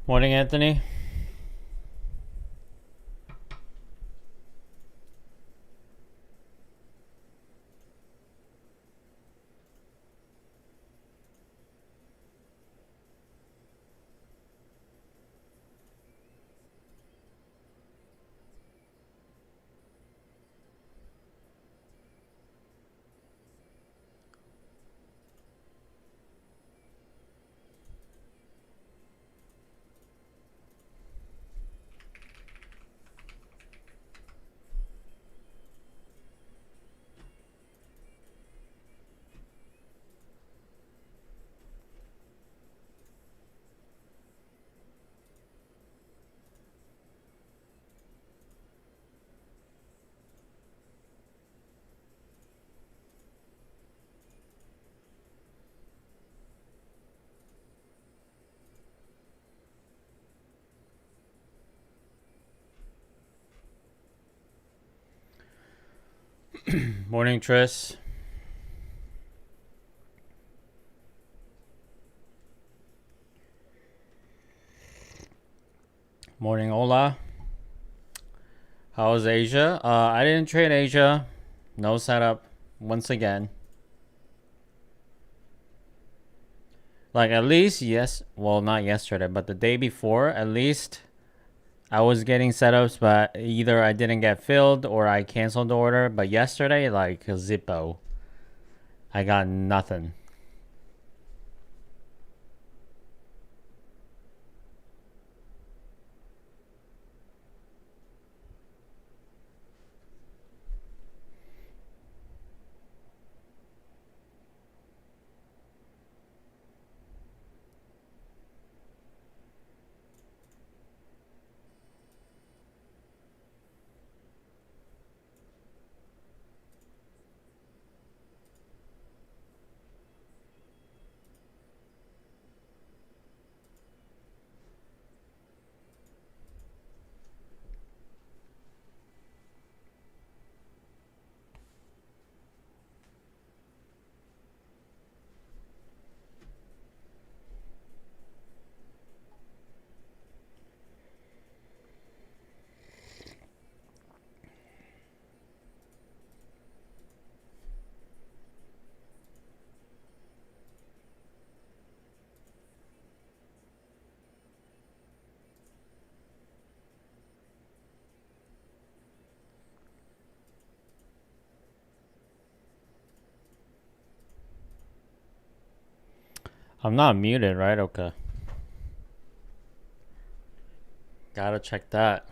Morning, Anthony. Morning, Tris. Morning, Ola. How was Asia? I didn't trade Asia. No setup. Once again. Like, at least, yes. Well, not yesterday, but the day before, at least I was getting setups, but either I didn't get filled or I canceled the order. But yesterday, like, Zippo. I got nothing. I'm not muted, right? Okay. Gotta check that.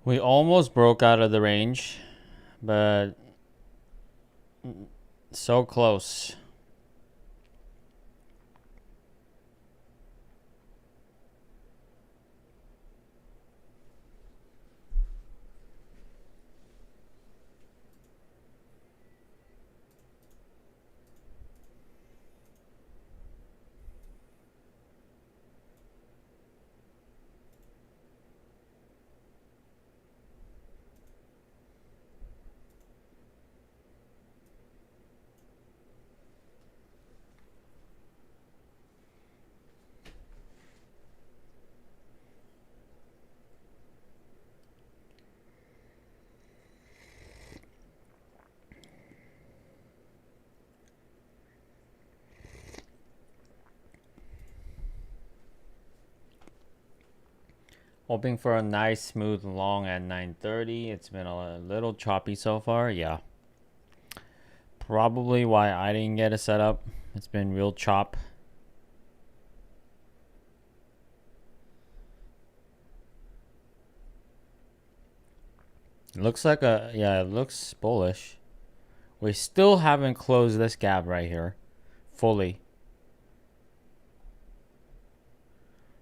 We almost broke out of the range, but so close. Hoping for a nice smooth long at 9:30. It's been a little choppy so far. Yeah. Probably why I didn't get a setup. It's been real chop. It looks like it looks bullish. We still haven't closed this gap right here fully.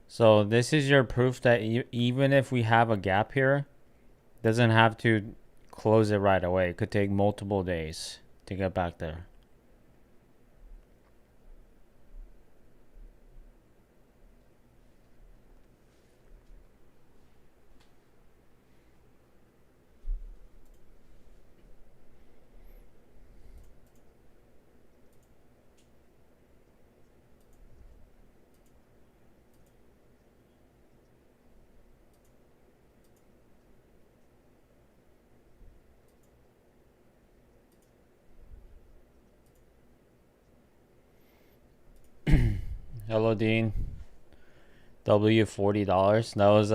So this is your proof that even if we have a gap here, doesn't have to close it right away. It could take multiple days to get back there. Hello, Dean. W $40. That was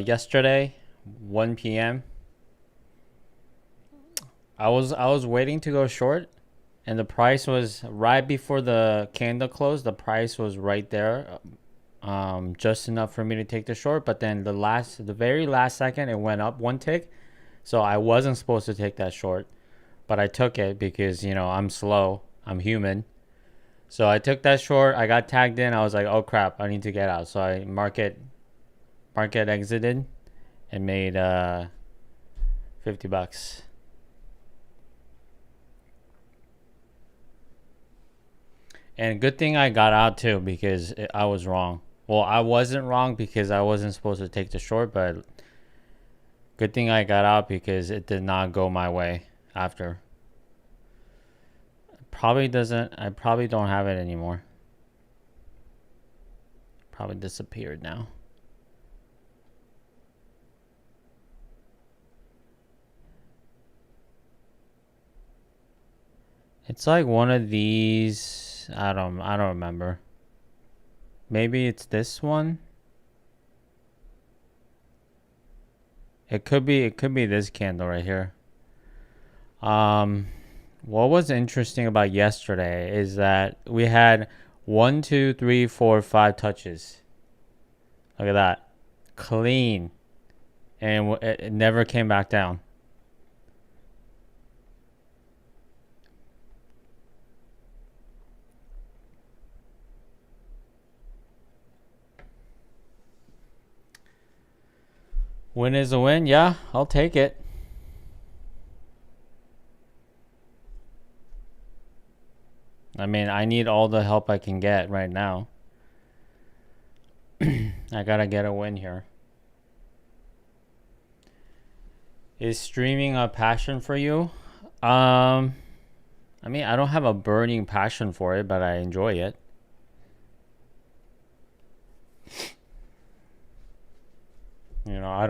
yesterday, 1 p.m. I was waiting to go short, and the price was right before the candle closed. The price was right there, just enough for me to take the short. But then the very last second, it went up one tick, so I wasn't supposed to take that short, but I took it because I'm slow. I'm human. So I took that short. I got tagged in. I was like, oh crap, I need to get out. So I market exited and made $50. And good thing I got out too because I was wrong. Well, I wasn't wrong because I wasn't supposed to take the short, but good thing I got out because it did not go my way after. I probably don't have it anymore. Probably disappeared now. It's like one of these. I don't remember. Maybe it's this one. It could be this candle right here. What was interesting about yesterday is that we had 1, 2, 3, 4, 5 touches. Look at that. Clean. And it never came back down. Win is a win. Yeah, I'll take it. I mean, I need all the help I can get right now. I gotta get a win here. Is streaming a passion for you? I mean, I don't have a burning passion for it, but I enjoy it. I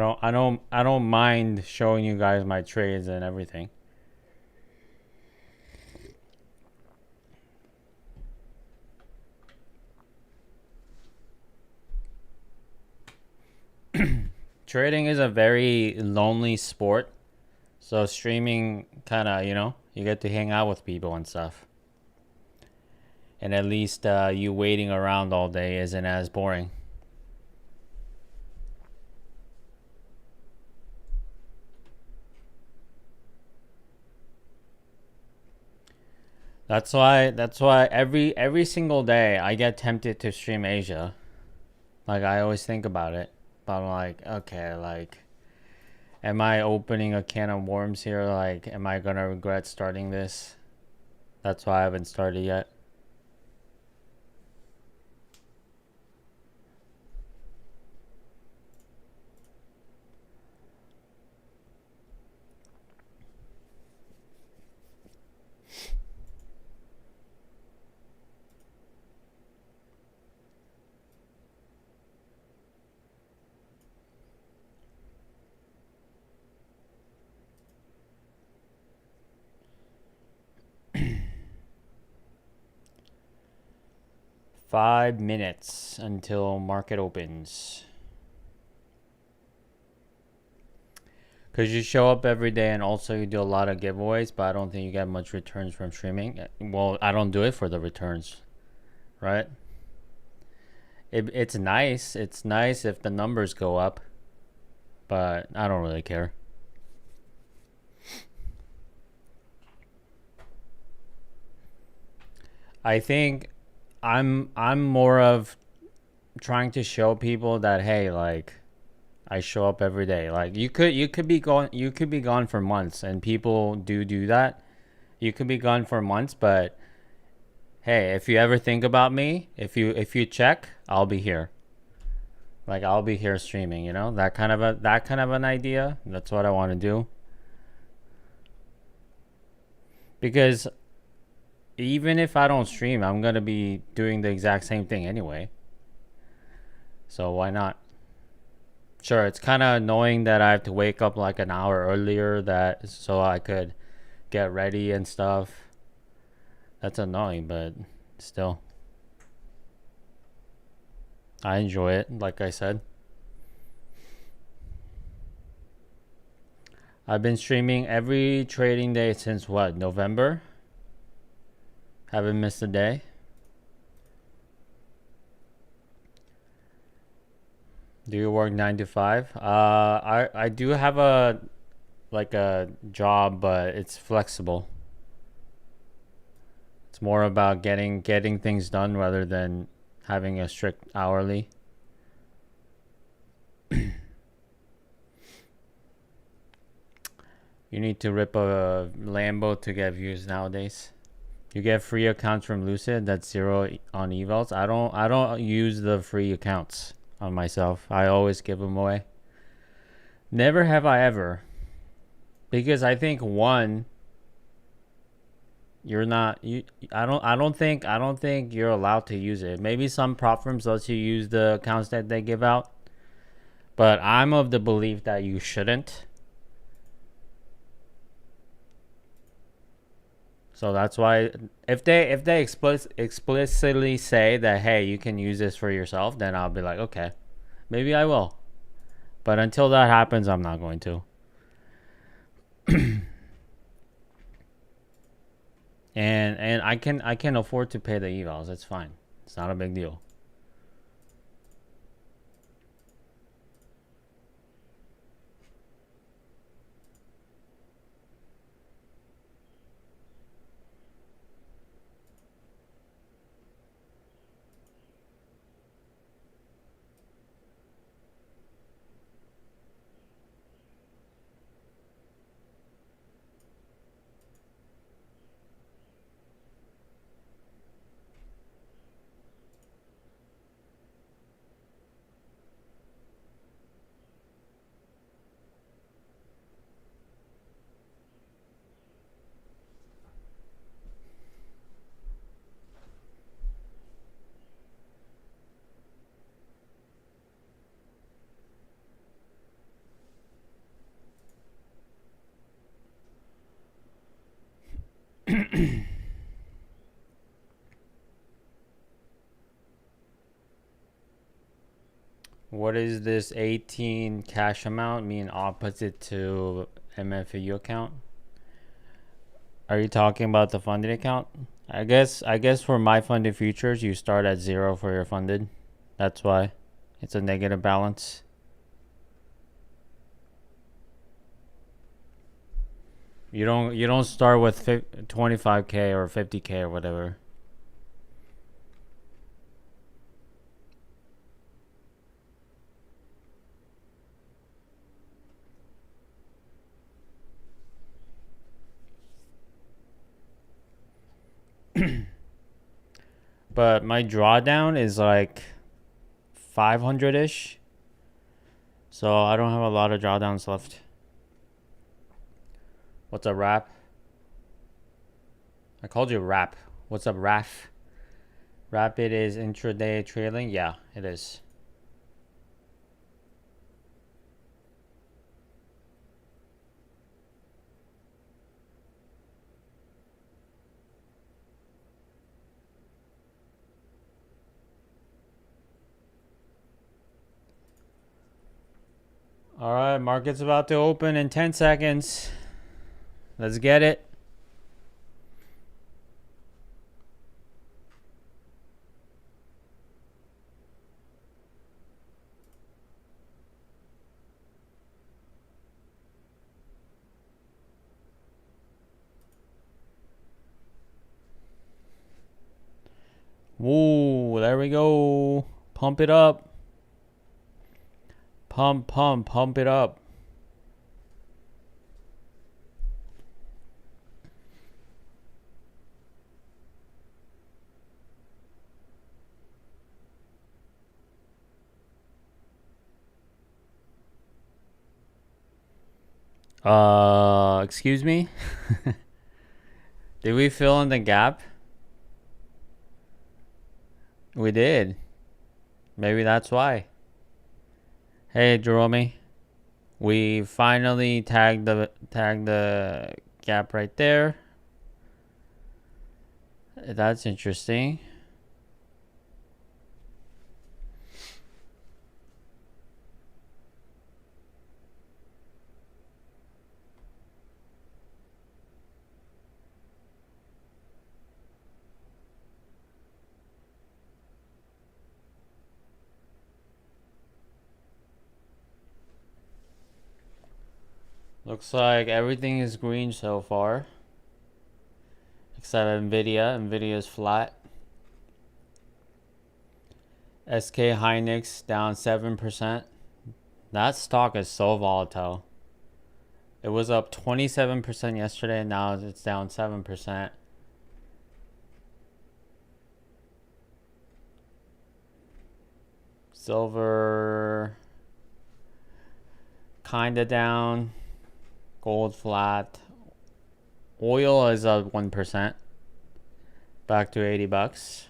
don't mind showing you guys my trades and everything. Trading is a very lonely sport. So streaming kind of, you get to hang out with people and stuff. And at least you waiting around all day isn't as boring. That's why every single day I get tempted to stream Asia. Like I always think about it. But I'm like, okay, like am I opening a can of worms here? Like am I gonna regret starting this? That's why I haven't started yet. Five minutes until market opens. Because you show up every day and also you do a lot of giveaways, but I don't think you get much returns from streaming. Well, I don't do it for the returns, right? It's nice. It's nice if the numbers go up, but I don't really care. I think I'm more of trying to show people that hey, like I show up every day. Like you could be gone for months, and people do that. You could be gone for months, but hey, if you ever think about me, if you check, I'll be here. Like I'll be here streaming, that kind of an idea. That's what I want to do. Because even if I don't stream, I'm gonna be doing the exact same thing anyway. So why not? Sure, it's kind of annoying that I have to wake up like an hour earlier so I could get ready and stuff. That's annoying, but still. I enjoy it, like I said. I've been streaming every trading day since what, November? Haven't missed a day. Do you work 9 to 5? I do have a job, but it's flexible. It's more about getting things done rather than having a strict hourly. You need to rip a Lambo to get views nowadays. You get free accounts from Lucid. That's 0 on evals. I don't use the free accounts on myself. I always give them away. Never have I ever. Because I think one, you're not I don't think you're allowed to use it. Maybe some prop firms let you use the accounts that they give out. But I'm of the belief that you shouldn't. So that's why if they explicitly say that, hey, you can use this for yourself, then I'll be like, okay, maybe I will. But until that happens, I'm not going to. and I can afford to pay the evals. It's fine. It's not a big deal. What is this 18 cash amount mean opposite to MFAU account? Are you talking about the funded account? I guess for my funded futures, you start at 0 for your funded. That's why it's a negative balance. You don't start with 25k or 50k or whatever. But my drawdown is like 500-ish. So I don't have a lot of drawdowns left. What's up, Rap? I called you Rap. What's up, Raf? Rapid is intraday trailing? Yeah, it is. All right, market's about to open in 10 seconds. Let's get it. Woo, there we go. Pump it up. Pump it up. Excuse me? Did we fill in the gap? We did. Maybe that's why. Hey, Jerome. We finally tagged the gap right there. That's interesting. Looks like everything is green so far. Except Nvidia. Nvidia is flat. SK Hynix down 7%. That stock is so volatile. It was up 27% yesterday, and now it's down 7%. Silver kinda down. Gold flat. Oil is up 1%. Back to $80.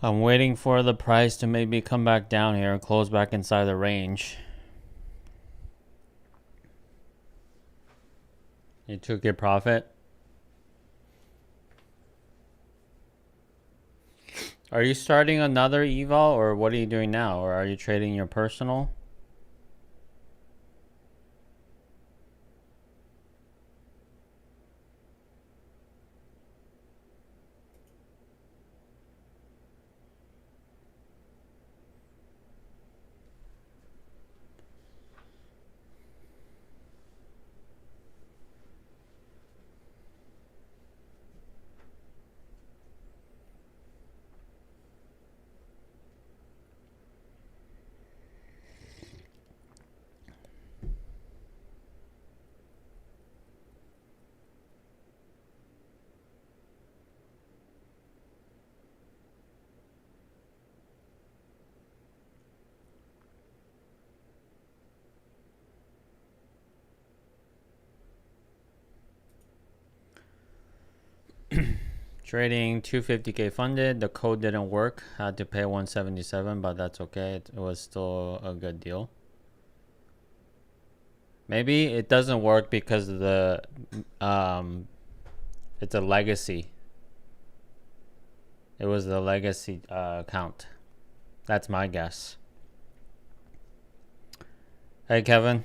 I'm waiting for the price to maybe come back down here and close back inside the range. You took your profit. Are you starting another eval, or what are you doing now? Or are you trading your personal? Trading 250k funded. The code didn't work. Had to pay 177, but that's okay. It was still a good deal. Maybe it doesn't work because of the it's a legacy. It was the legacy account. That's my guess. Hey, Kevin.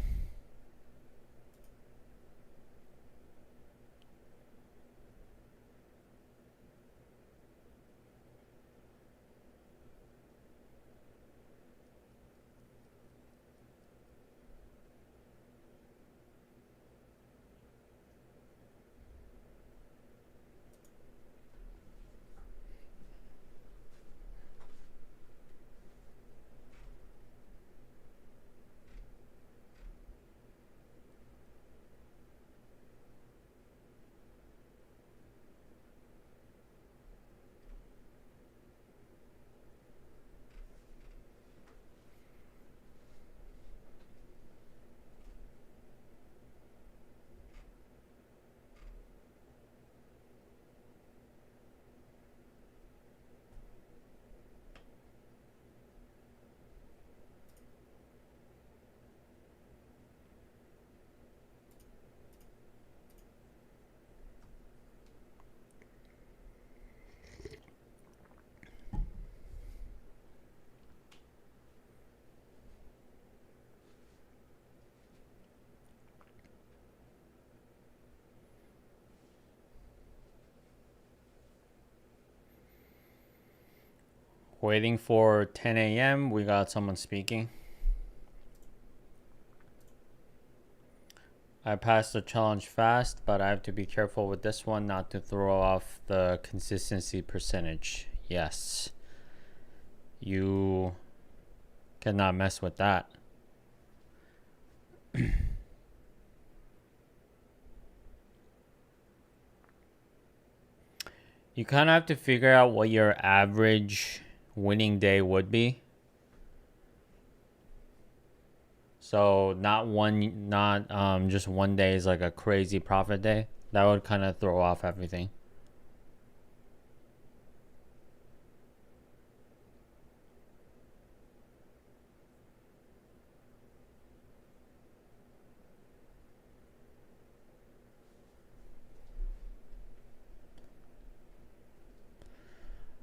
Waiting for 10 a.m. We got someone speaking. I passed the challenge fast, but I have to be careful with this one not to throw off the consistency percentage. Yes. You cannot mess with that. You kind of have to figure out what your average winning day would be. So not just one day is like a crazy profit day. That would kind of throw off everything.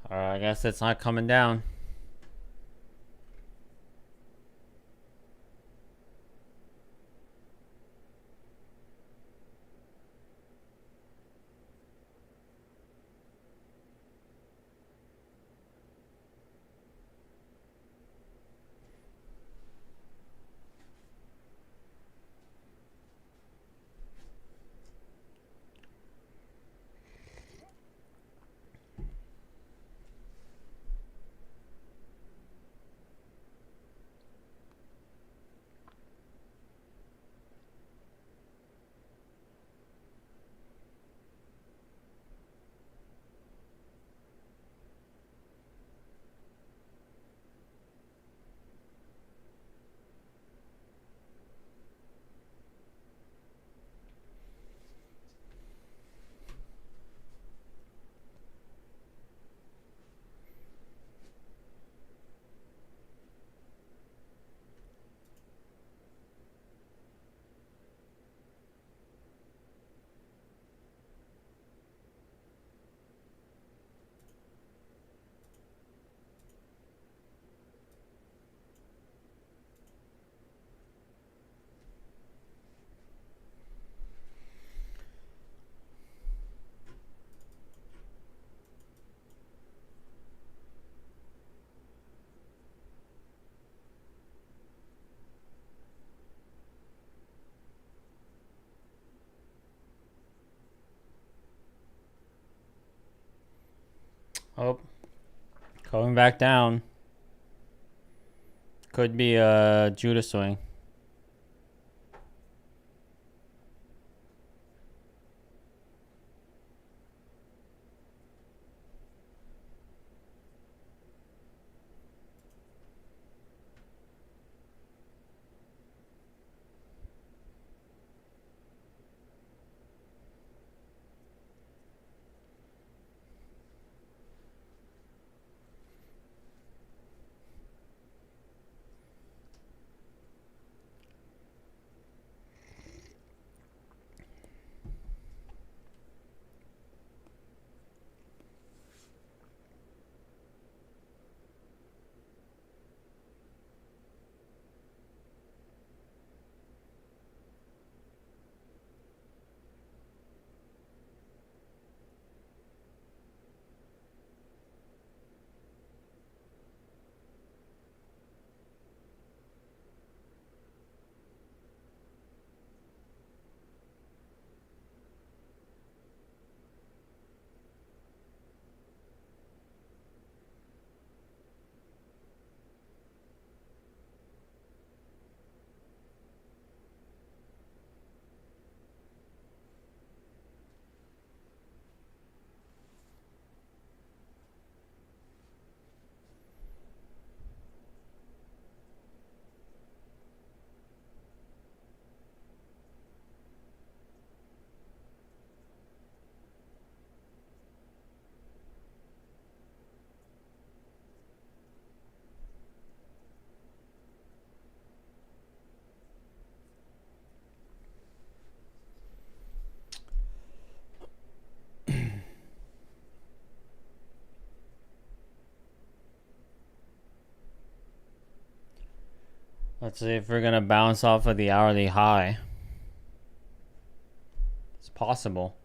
I guess it's not coming down. Oh, going back down. Could be a Judah swing. Let's see if we're gonna bounce off of the hourly high. It's possible.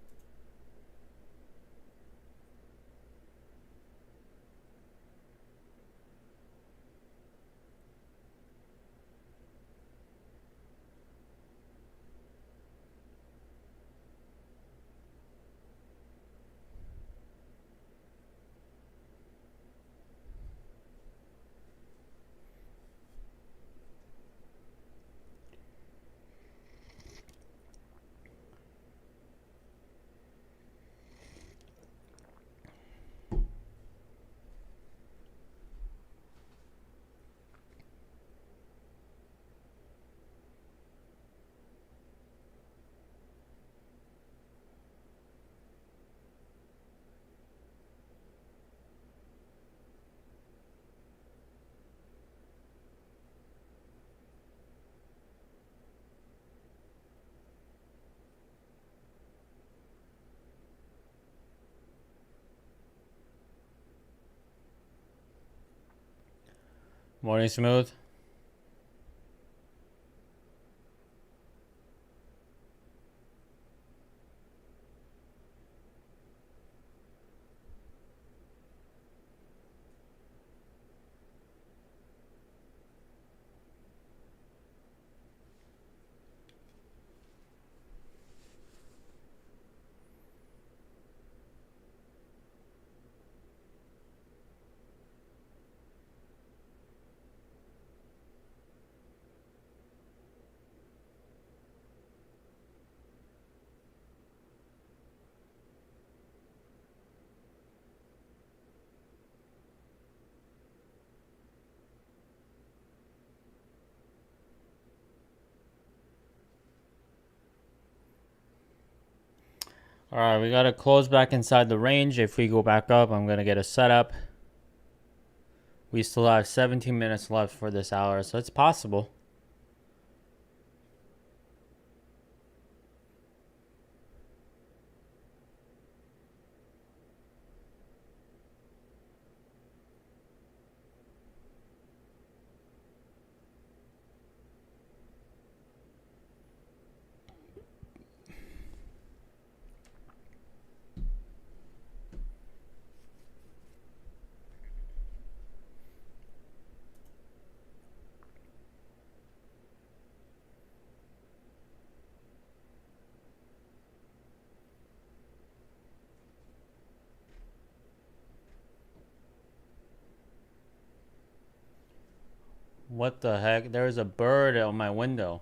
Morning smooth. All right, we got to close back inside the range. If we go back up, I'm going to get a setup. We still have 17 minutes left for this hour, so it's possible. What the heck? There's a bird on my window.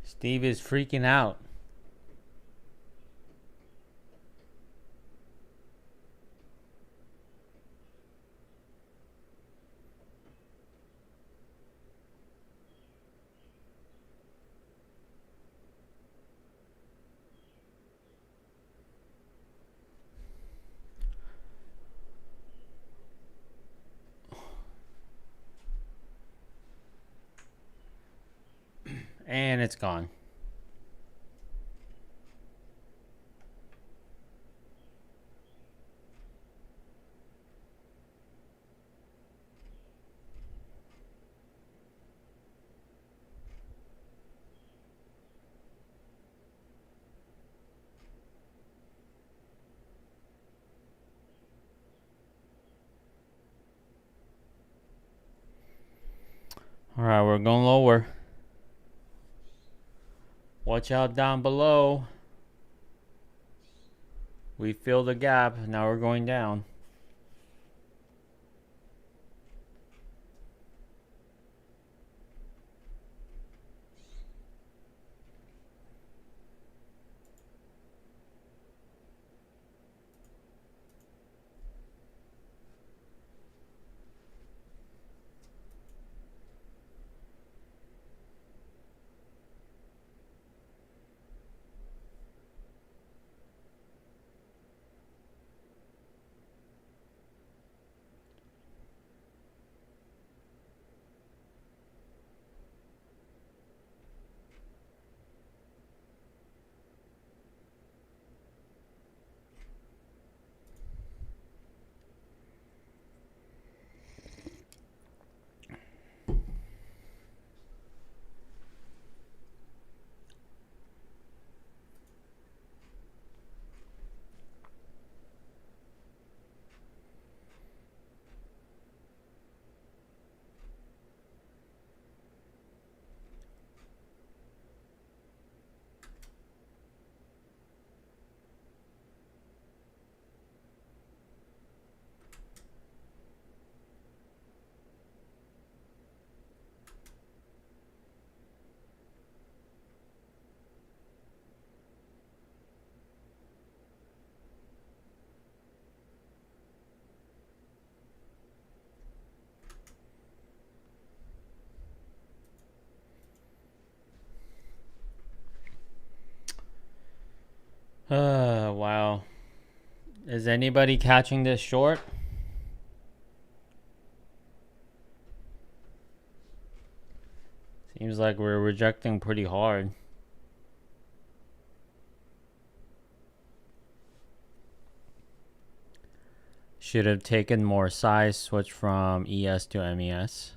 Steve is freaking out. And it's gone. All right, we're going lower. Watch out down below. We filled the gap. Now we're going down. Wow. Is anybody catching this short? Seems like we're rejecting pretty hard. Should have taken more size, switch from ES to MES.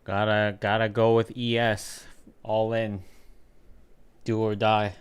Gotta go with ES. All in. Do or die.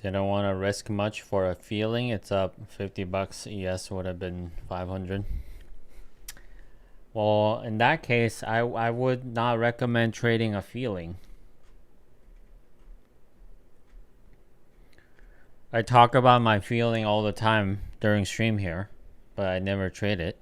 Didn't want to risk much for a feeling. It's up 50 bucks. ES would have been 500. Well, in that case, I would not recommend trading a feeling. I talk about my feeling all the time during stream here, but I never trade it.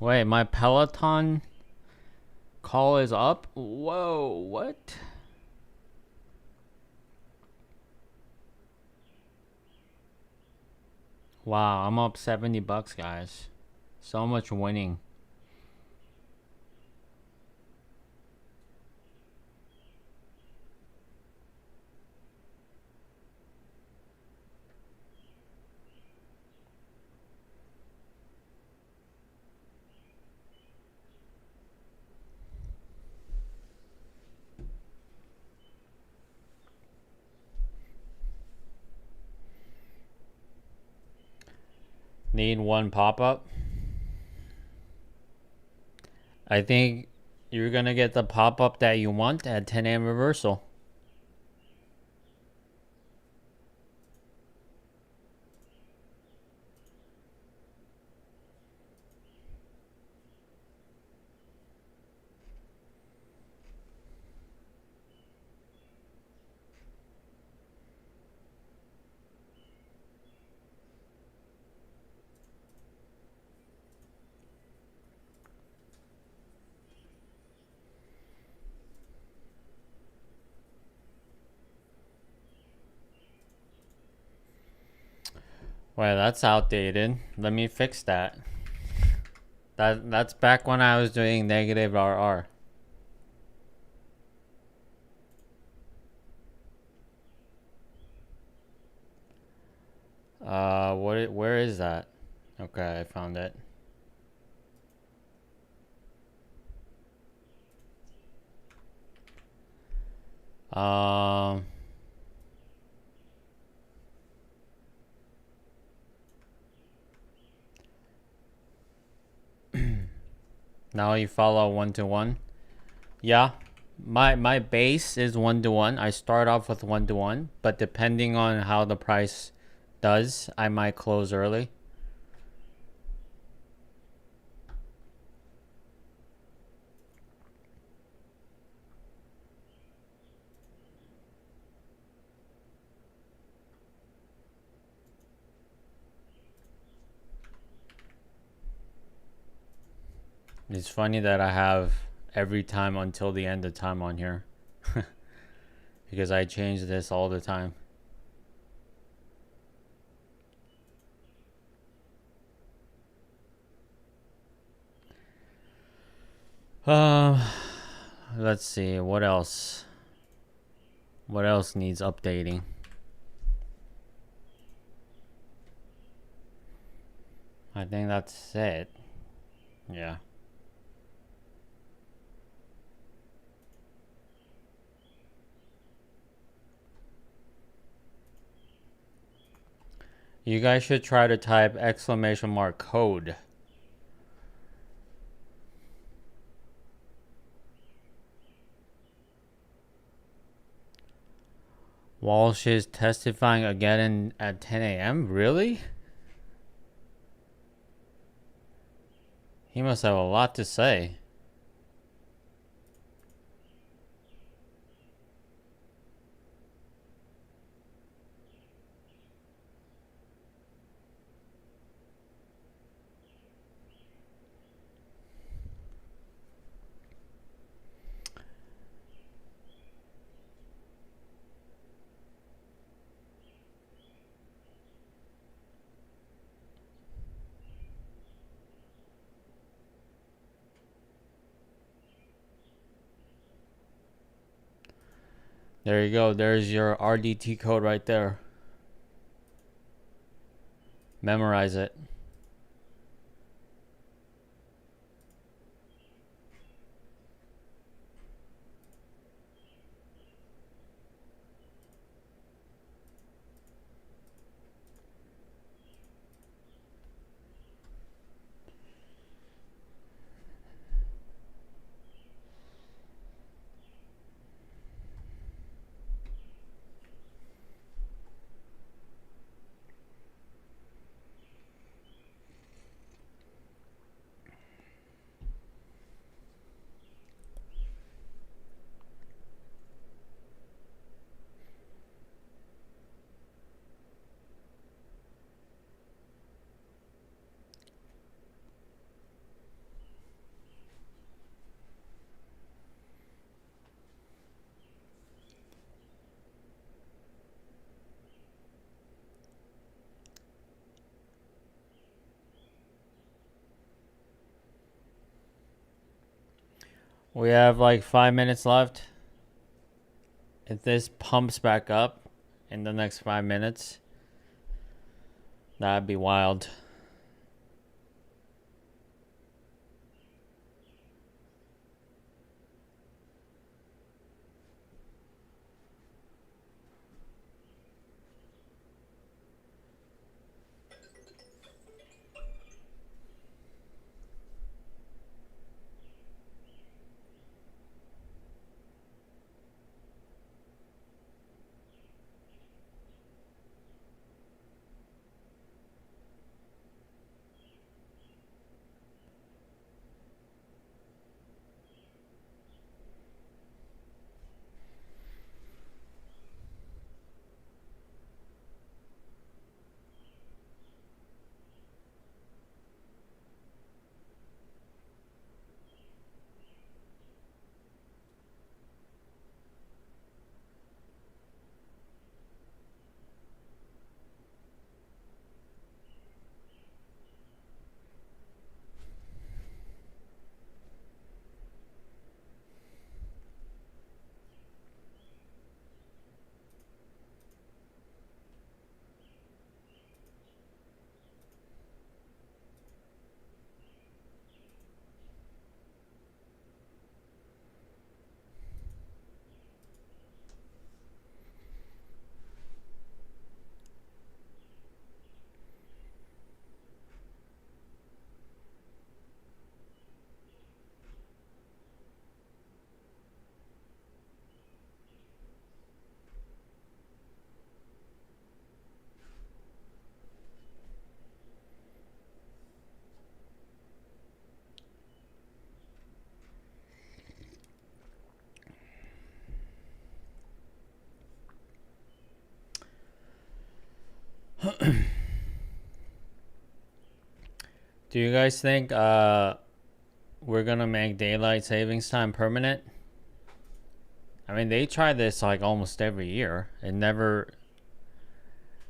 Wait, my Peloton call is up? Whoa, what? Wow, I'm up 70 bucks, guys. So much winning. Need one pop-up? I think you're gonna get the pop-up that you want at 10 a.m. reversal. Well, that's outdated. Let me fix that. That's back when I was doing negative RR. Where is that? Okay, I found it. Um Now you follow 1-to-1. Yeah. My base is 1-to-1. I start off with 1-to-1, but depending on how the price does, I might close early. It's funny that I have every time until the end of time on here. Because I change this all the time. Let's see, what else? What else needs updating? I think that's it. Yeah. You guys should try to type exclamation mark code. Walsh is testifying again at 10 a.m.? Really? He must have a lot to say. There you go. There's your RDT code right there. Memorize it. We have like 5 minutes left. If this pumps back up in the next 5 minutes, that'd be wild. Do you guys think we're gonna make daylight savings time permanent? I mean, they try this like almost every year. It never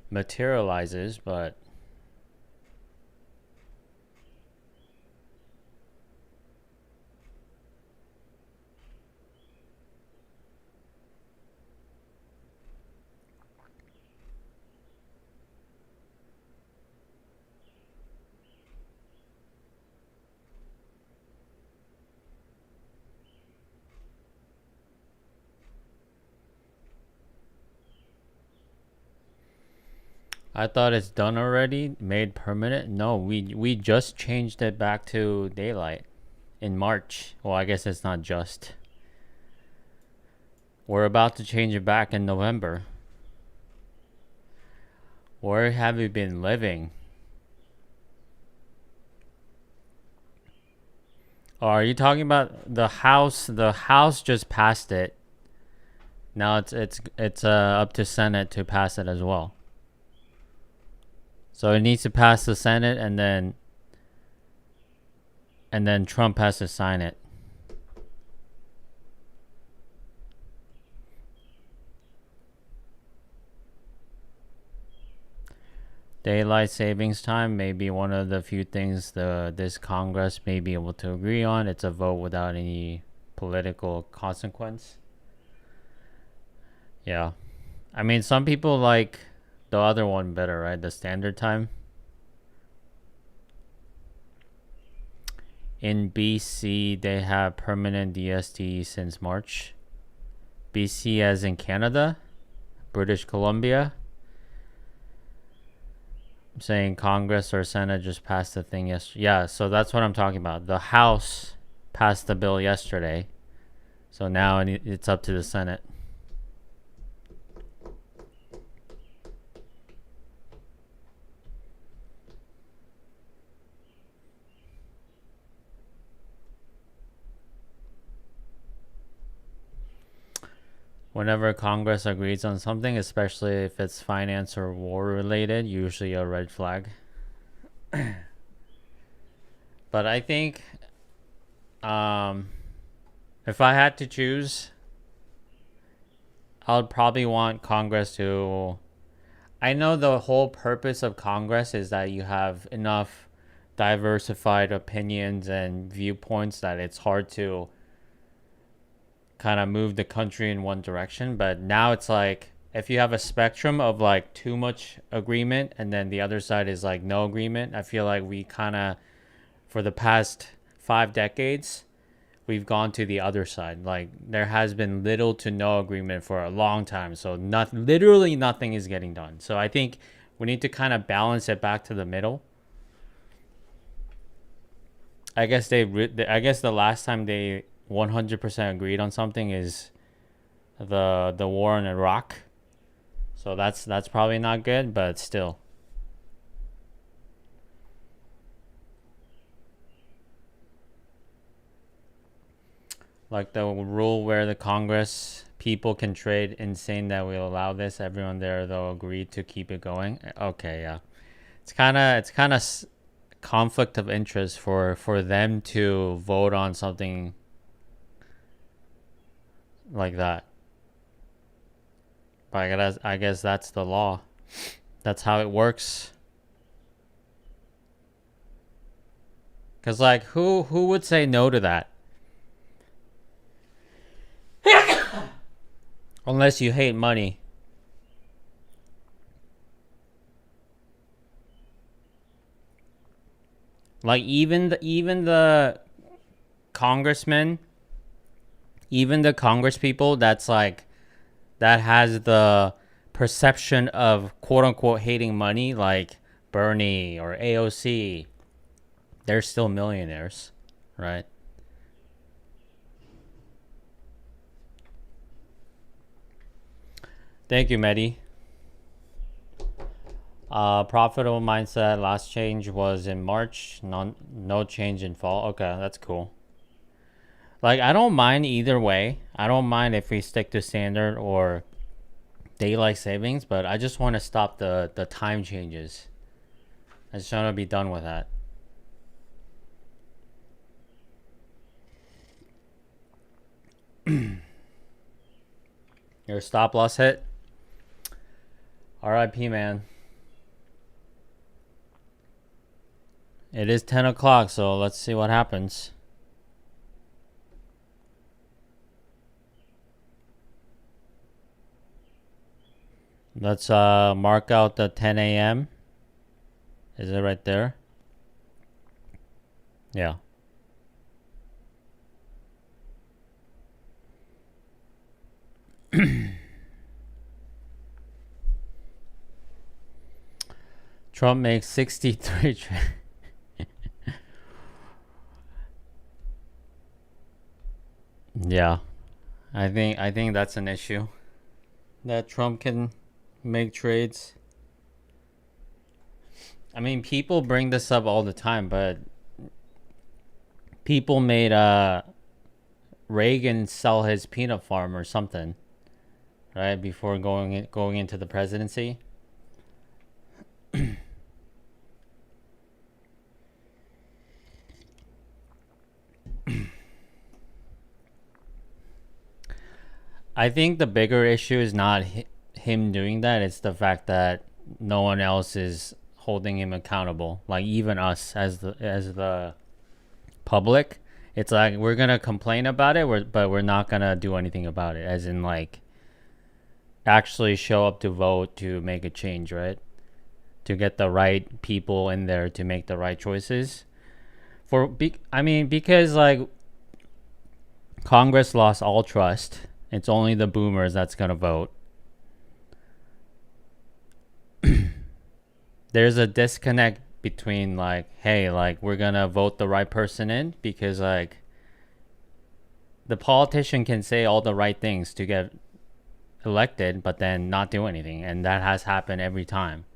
materializes, but I thought it's done already, made permanent. No, we just changed it back to daylight in March. Well, I guess it's not just. We're about to change it back in November. Where have you been living? Oh, are you talking about the house? The house just passed it. Now it's up to Senate to pass it as well. So it needs to pass the Senate and then Trump has to sign it. Daylight savings time may be one of the few things this Congress may be able to agree on. It's a vote without any political consequence. Yeah. I mean, some people like the other one better, right? The standard time. In BC, they have permanent DST since March. BC as in Canada, British Columbia. I'm saying Congress or Senate just passed the thing yesterday. Yeah, so that's what I'm talking about. The House passed the bill yesterday. So now it's up to the Senate. Whenever Congress agrees on something, especially if it's finance or war related, usually a red flag. But I think if I had to choose, I would probably want Congress to. I know the whole purpose of Congress is that you have enough diversified opinions and viewpoints that it's hard to kind of move the country in one direction. But now it's like if you have a spectrum of like too much agreement and then the other side is like no agreement, I feel like we kind of, for the past 5 decades, we've gone to the other side. Like there has been little to no agreement for a long time. So literally nothing is getting done. So I think we need to kind of balance it back to the middle. I guess the last time they 100% agreed on something is the war in Iraq. So that's probably not good, but still. Like the rule where the Congress people can trade, insane that we allow this. Everyone there though agreed to keep it going. Okay, yeah. It's kind of conflict of interest for them to vote on something like that. But I guess that's the law. That's how it works. Cause like who would say no to that? Unless you hate money. Like even the congressmen, even the congress people that's like that has the perception of quote unquote hating money, like Bernie or AOC, they're still millionaires, right? Thank you, Mehdi. Profitable mindset. Last change was in March. No change in fall. Okay, that's cool. Like I don't mind either way. I don't mind if we stick to standard or daylight savings, but I just want to stop the time changes. I just want to be done with that. Your stop loss hit. RIP, man. It is 10 o'clock, so let's see what happens. Let's mark out the 10 a.m. Is it right there? Yeah. Trump makes 63 Yeah. I think that's an issue. That Trump can make trades. I mean, people bring this up all the time, but people made Reagan sell his peanut farm or something, right? Before going into the presidency. I think the bigger issue is not him doing that. It's the fact that no one else is holding him accountable. Like even us as the public, it's like we're gonna complain about it, but we're not gonna do anything about it. As in, like, actually show up to vote to make a change, right? To get the right people in there to make the right choices. Because like Congress lost all trust. It's only the boomers that's gonna vote. There's a disconnect between like, hey, like we're gonna vote the right person in because like the politician can say all the right things to get elected, but then not do anything, and that has happened every time.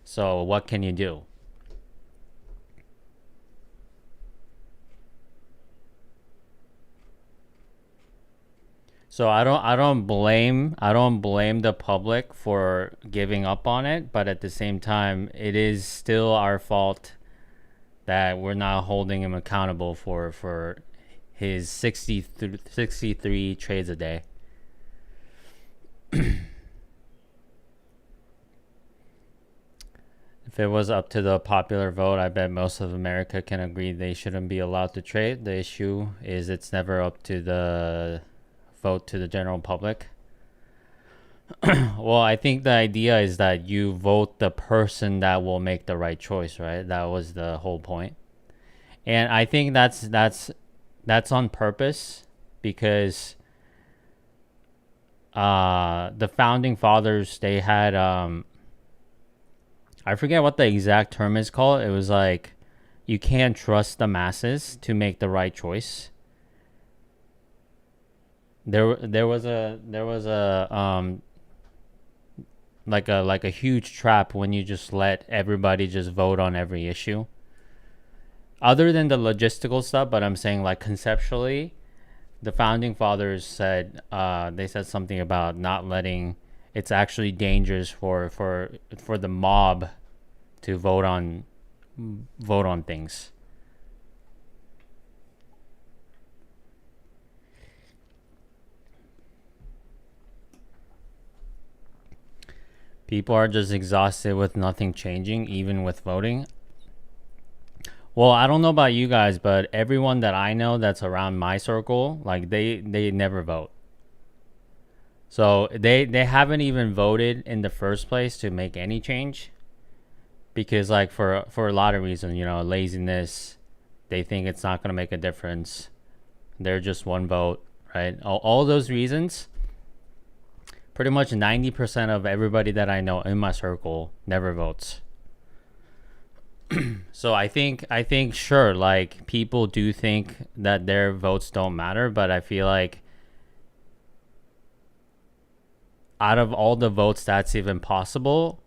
So what can you do? So I don't blame the public for giving up on it, but at the same time, it is still our fault that we're not holding him accountable for his 63 trades a day. If it was up to the popular vote, I bet most of America can agree they shouldn't be allowed to trade. The issue is it's never up to the vote to the general public. Well, I think the idea is that you vote the person that will make the right choice, right? That was the whole point. And I think that's on purpose because the founding fathers, they had I forget what the exact term is called. It was like you can't trust the masses to make the right choice. There was a like a huge trap when you just let everybody just vote on every issue. Other than the logistical stuff, but I'm saying like conceptually, the founding fathers said they said something about not letting. It's actually dangerous for the mob to vote on things. People are just exhausted with nothing changing, even with voting. Well, I don't know about you guys, but everyone that I know that's around my circle, like they never vote. So they haven't even voted in the first place to make any change, because like for a lot of reasons, laziness, they think it's not going to make a difference. They're just one vote, right? All those reasons. Pretty much 90% of everybody that I know in my circle never votes. So I think sure, like people do think that their votes don't matter, but I feel like out of all the votes that's even possible,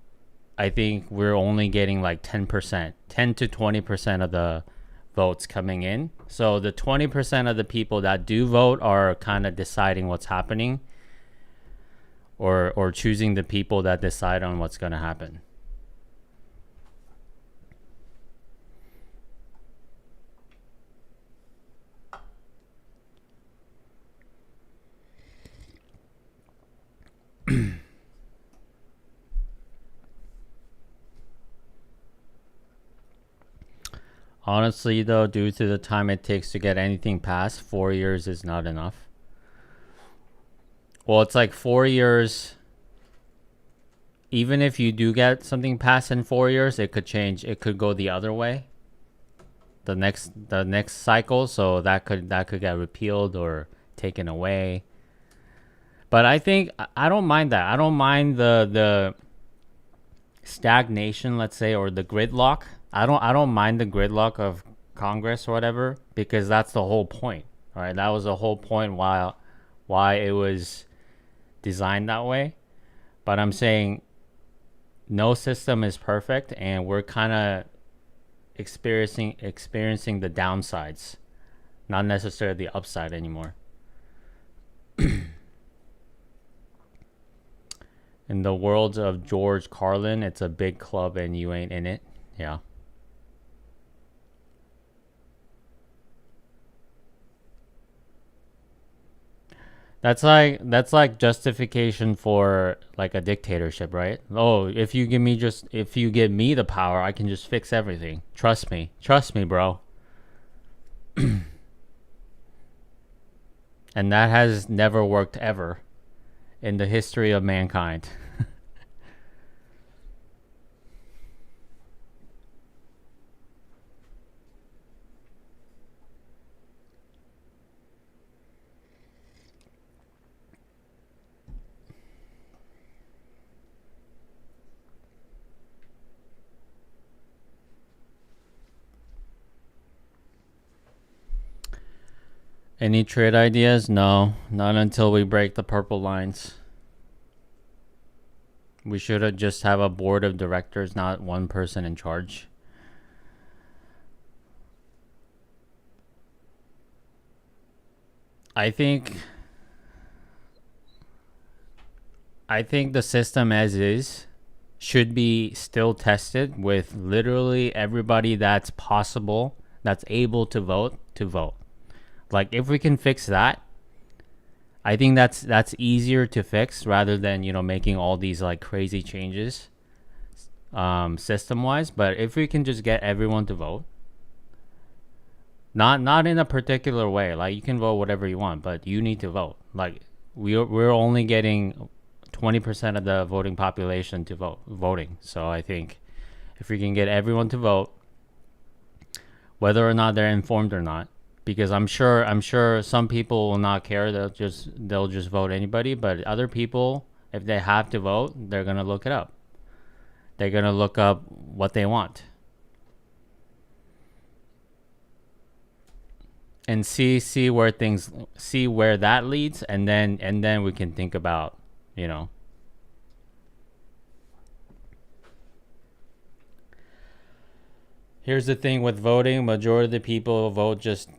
I think we're only getting like 10%, 10 to 20% of the votes coming in. So the 20% of the people that do vote are kind of deciding what's happening, or choosing the people that decide on what's going to happen. Honestly, though, due to the time it takes to get anything passed, 4 years is not enough. Well, it's like 4 years. Even if you do get something passed in 4 years, it could change. It could go the other way. The next cycle, so that could get repealed or taken away. But I think I don't mind that. I don't mind the stagnation, let's say, or the gridlock. I don't mind the gridlock of Congress or whatever, because that's the whole point, right? That was the whole point why it was designed that way. But I'm saying no system is perfect, and we're kind of experiencing the downsides, not necessarily the upside anymore. In the worlds of George Carlin, it's a big club and you ain't in it. Yeah. That's like justification for like a dictatorship, right? Oh, if you give me the power, I can just fix everything. Trust me. Trust me, bro. And that has never worked ever in the history of mankind. Any trade ideas? No, not until we break the purple lines. We should have just have a board of directors, not one person in charge. I think the system as is should be still tested with literally everybody that's possible, that's able to vote, to vote. Like if we can fix that, I think that's easier to fix rather than making all these like crazy changes system wise. But if we can just get everyone to vote, not in a particular way, like you can vote whatever you want, but you need to vote. Like we're only getting 20% of the voting population to voting. So I think if we can get everyone to vote, whether or not they're informed or not, because I'm sure some people will not care. They'll just vote anybody. But other people, if they have to vote, they're gonna look it up. They're gonna look up what they want and see where that leads, and then we can think about Here's the thing with voting: majority of the people vote just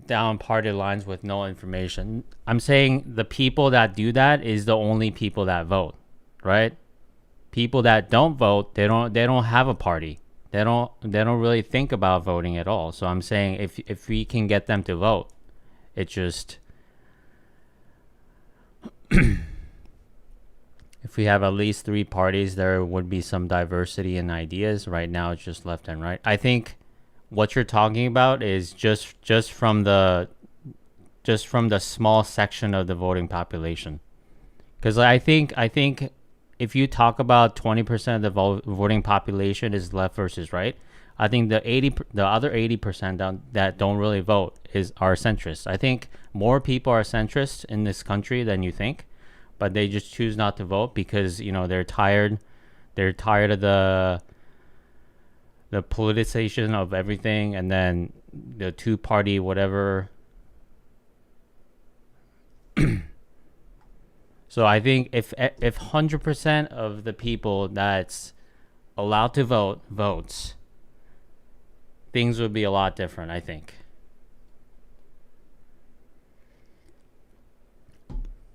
down party lines with no information. I'm saying the people that do that is the only people that vote, right? People that don't vote, they don't have a party. They don't really think about voting at all. So I'm saying if we can get them to vote, it just if we have at least 3 parties, there would be some diversity in ideas. Right now, it's just left and right. I think what you're talking about is just from the small section of the voting population. Because I think if you talk about 20% of the voting population is left versus right, I think the other 80% that don't really vote are centrists. I think more people are centrist in this country than you think, but they just choose not to vote because they're tired. They're tired of the politicization of everything, and then the two-party whatever. So I think if 100% of the people that's allowed to vote votes, things would be a lot different, I think.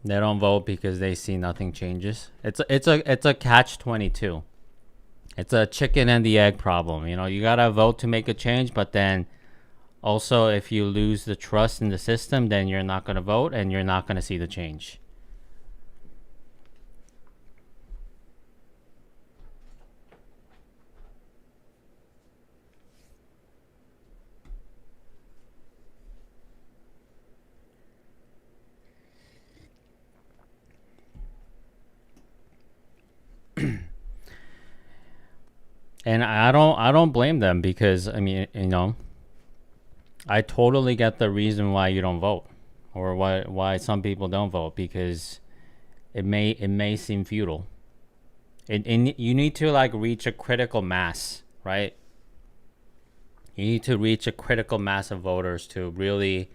They don't vote because they see nothing changes. It's a catch-22. It's a chicken and the egg problem. You gotta vote to make a change, but then also if you lose the trust in the system, then you're not gonna vote and you're not gonna see the change. And I don't blame them, because I mean, I totally get the reason why you don't vote, or why some people don't vote, because it may seem futile. You need to like reach a critical mass, right? You need to reach a critical mass of voters to really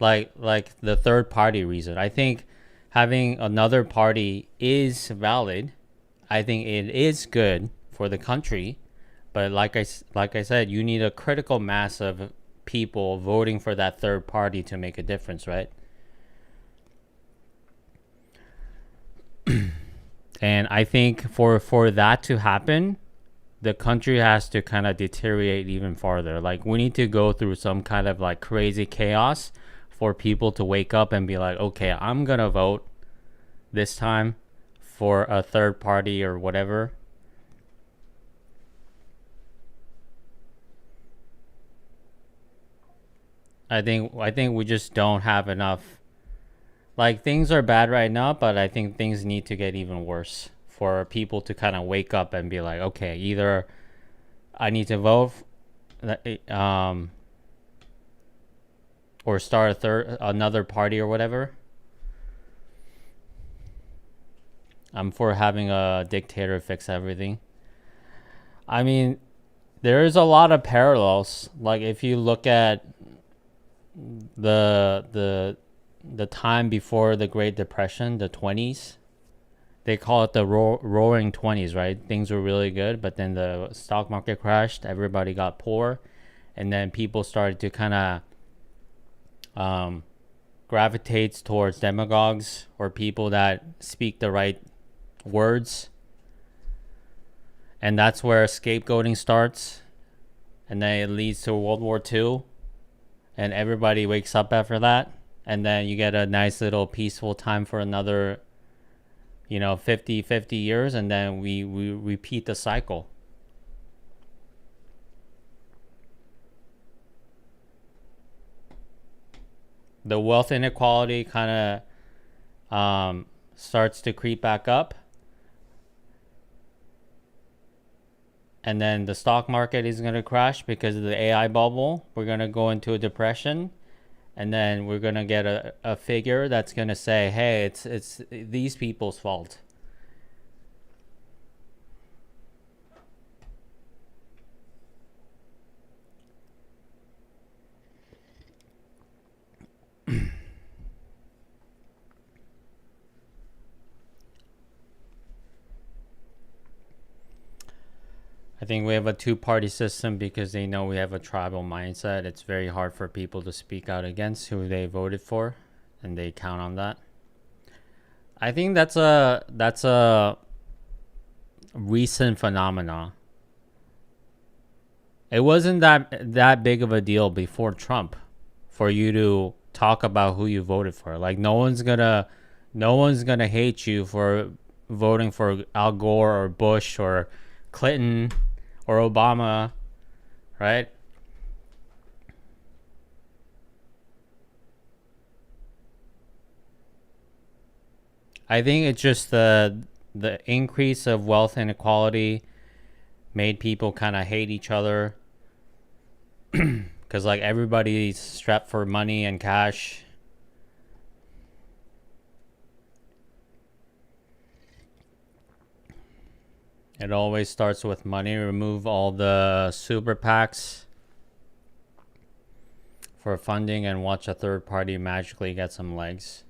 like the third party reason. I think having another party is valid. I think it is good for the country, but like I said, you need a critical mass of people voting for that third party to make a difference, right? And I think for that to happen, the country has to kind of deteriorate even farther. Like we need to go through some kind of like crazy chaos for people to wake up and be like, okay, I'm gonna vote this time for a third party or whatever. I think we just don't have enough. Like things are bad right now, but I think things need to get even worse for people to kind of wake up and be like, okay, either I need to vote, um, or start another party or whatever. I'm for having a dictator fix everything. I mean, there is a lot of parallels. Like if you look at the the the time before the Great Depression, the 20s, they call it the roaring 20s, right? Things were really good, but then the stock market crashed, everybody got poor, and then people started to kind of gravitate towards demagogues or people that speak the right words. And that's where scapegoating starts. And then it leads to World War II. And everybody wakes up after that. And then you get a nice little peaceful time for another, 50 years. And then we repeat the cycle. The wealth inequality kind of starts to creep back up. And then the stock market is going to crash because of the AI bubble. We're going to go into a depression. And then we're going to get a figure that's going to say, hey, it's these people's fault. I think we have a two-party system because they know we have a tribal mindset. It's very hard for people to speak out against who they voted for, and they count on that. I think that's a recent phenomena. It wasn't that big of a deal before Trump for you to talk about who you voted for. Like no one's gonna hate you for voting for Al Gore or Bush or Clinton or Obama, right? I think it's just the increase of wealth inequality made people kind of hate each other because like everybody's strapped for money and cash. It always starts with money. Remove all the super PACs for funding and watch a third party magically get some legs.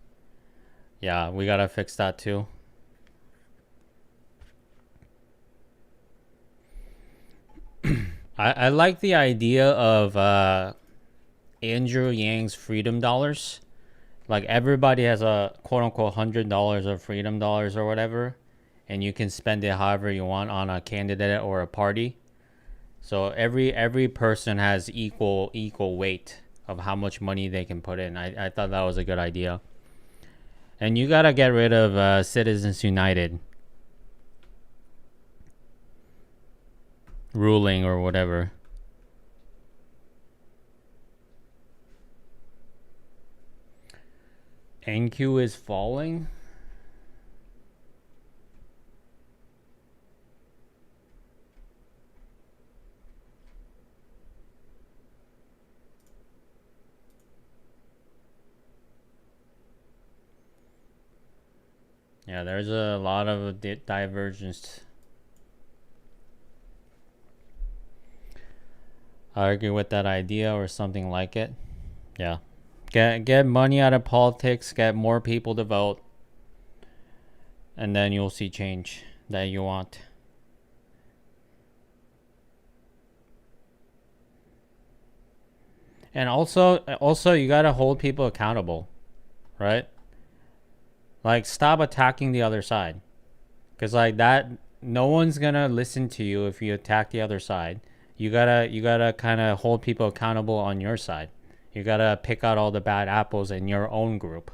Yeah, we gotta fix that too. I like the idea of Andrew Yang's freedom dollars. Like everybody has a quote unquote $100 of freedom dollars or whatever, and you can spend it however you want on a candidate or a party. So every person has equal weight of how much money they can put in. I thought that was a good idea. And you gotta get rid of Citizens United ruling or whatever. NQ is falling. Yeah, there's a lot of divergence argue with that idea or something like it. Yeah. Get money out of politics, get more people to vote, and then you'll see change that you want. And also you got to hold people accountable, right? Like stop attacking the other side. Cuz like that no one's going to listen to you if you attack the other side. You got to kind of hold people accountable on your side. You got to pick out all the bad apples in your own group.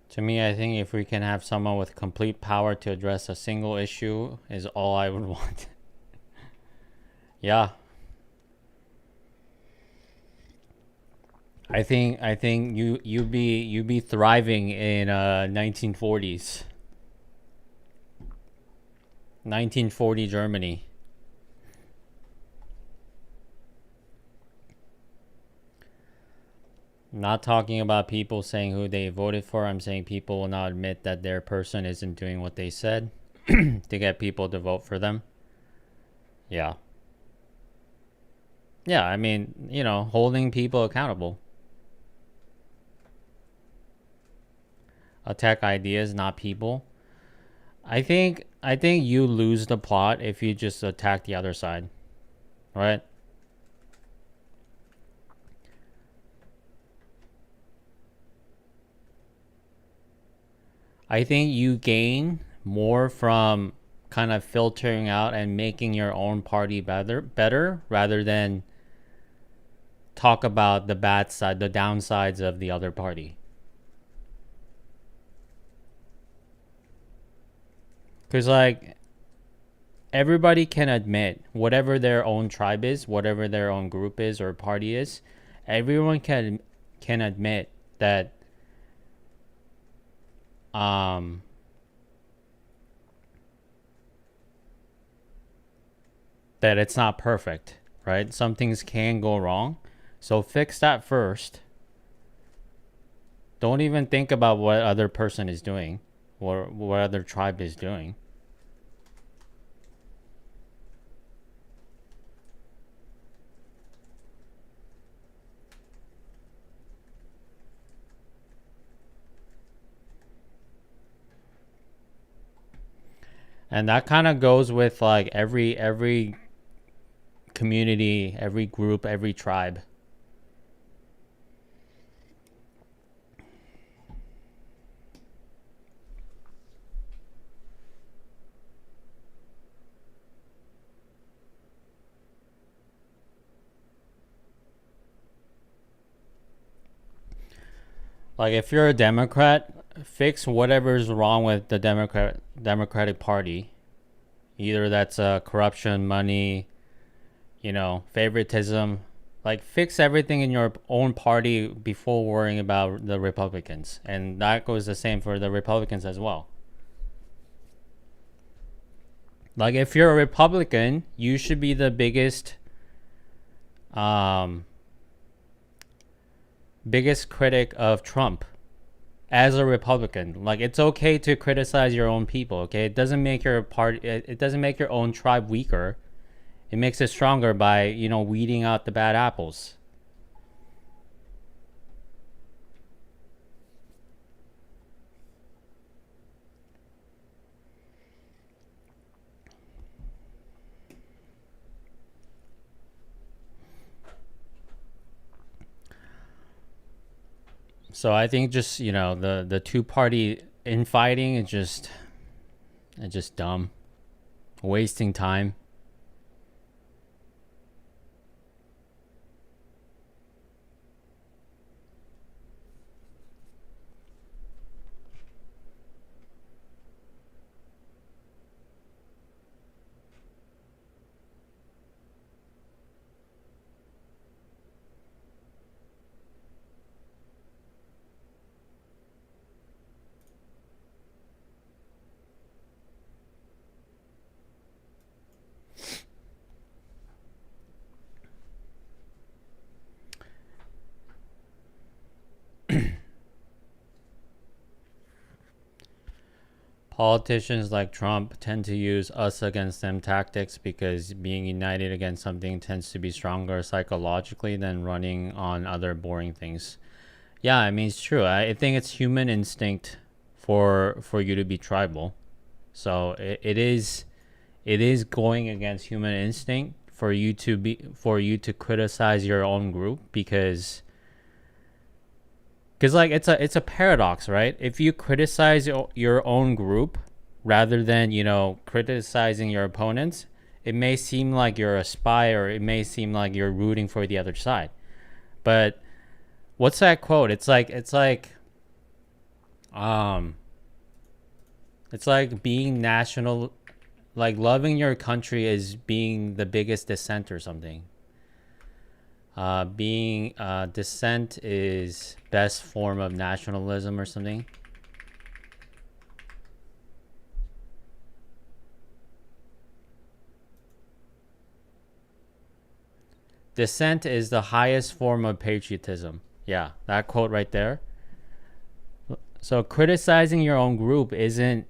To me, I think if we can have someone with complete power to address a single issue is all I would want. Yeah. I think you be thriving in 1940s. 1940 Germany. Not talking about people saying who they voted for. I'm saying people will not admit that their person isn't doing what they said to get people to vote for them. Yeah. Yeah, I mean, holding people accountable. Attack ideas, not people. I think you lose the plot if you just attack the other side, right? I think you gain more from kind of filtering out and making your own party better rather than talk about the bad side, the downsides of the other party. Cuz like everybody can admit whatever their own tribe is, whatever their own group is or party is, everyone can admit that um that it's not perfect, right? Some things can go wrong. So fix that first. Don't even think about what other person is doing or what other tribe is doing. And that kind of goes with like every community, every group, every tribe. Like if you're a Democrat, fix whatever's wrong with the Democratic Party. Either that's corruption, money, favoritism. Like fix everything in your own party before worrying about the Republicans, and that goes the same for the Republicans as well. Like if you're a Republican, you should be the um, biggest critic of Trump as a Republican. Like it's okay to criticize your own people. Okay, it doesn't make your party. It doesn't make your own tribe weaker. It makes it stronger by weeding out the bad apples. So I think just the two party infighting is just dumb, wasting time. Politicians like Trump tend to use us against them tactics because being united against something tends to be stronger psychologically than running on other boring things. Yeah, I mean, it's true. I think it's human instinct for you to be tribal. So it is going against human instinct for you to criticize your own group because like it's a paradox, right? If you criticize your own group rather than, you know, criticizing your opponents, it may seem like you're a spy, or it may seem like you're rooting for the other side. But what's that quote? Um it's like being national, like loving your country is being the biggest dissent or something. Being dissent is best form of nationalism or something. Dissent is the highest form of patriotism. Yeah, that quote right there. So criticizing your own group isn't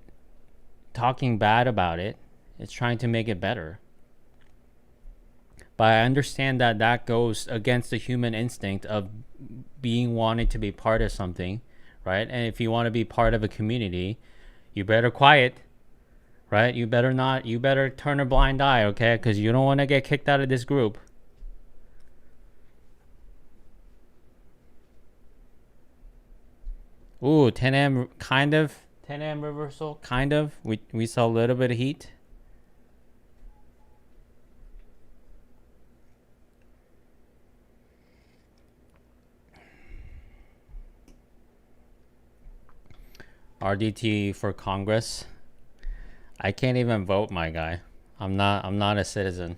talking bad about it. It's trying to make it better. But I understand that that goes against the human instinct of being wanting to be part of something, right? And if you want to be part of a community, you better quiet, right? You better turn a blind eye, okay? Because you don't want to get kicked out of this group. Ooh, 10 a.m. kind of. 10 a.m. reversal, kind of. We saw a little bit of heat. RDT for Congress. I can't even vote, my guy. I'm not a citizen.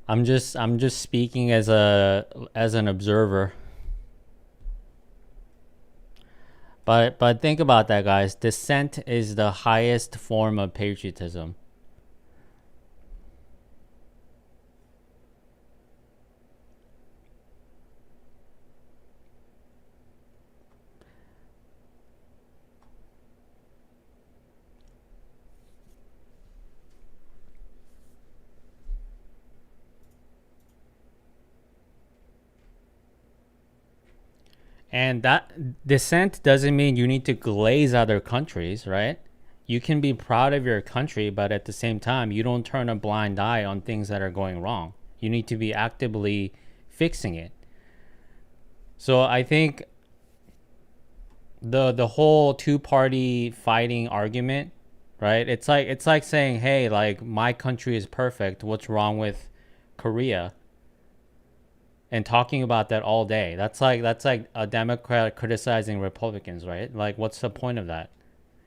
I'm just speaking as an observer. But think about that, guys. Dissent is the highest form of patriotism. And that dissent doesn't mean you need to glaze other countries, right? You can be proud of your country, but at the same time, you don't turn a blind eye on things that are going wrong. You need to be actively fixing it. So I think the whole two-party fighting argument, right? It's like saying, "Hey, like my country is perfect. What's wrong with Korea?" And talking about that all day. That's like a Democrat criticizing Republicans, right? Like, what's the point of that?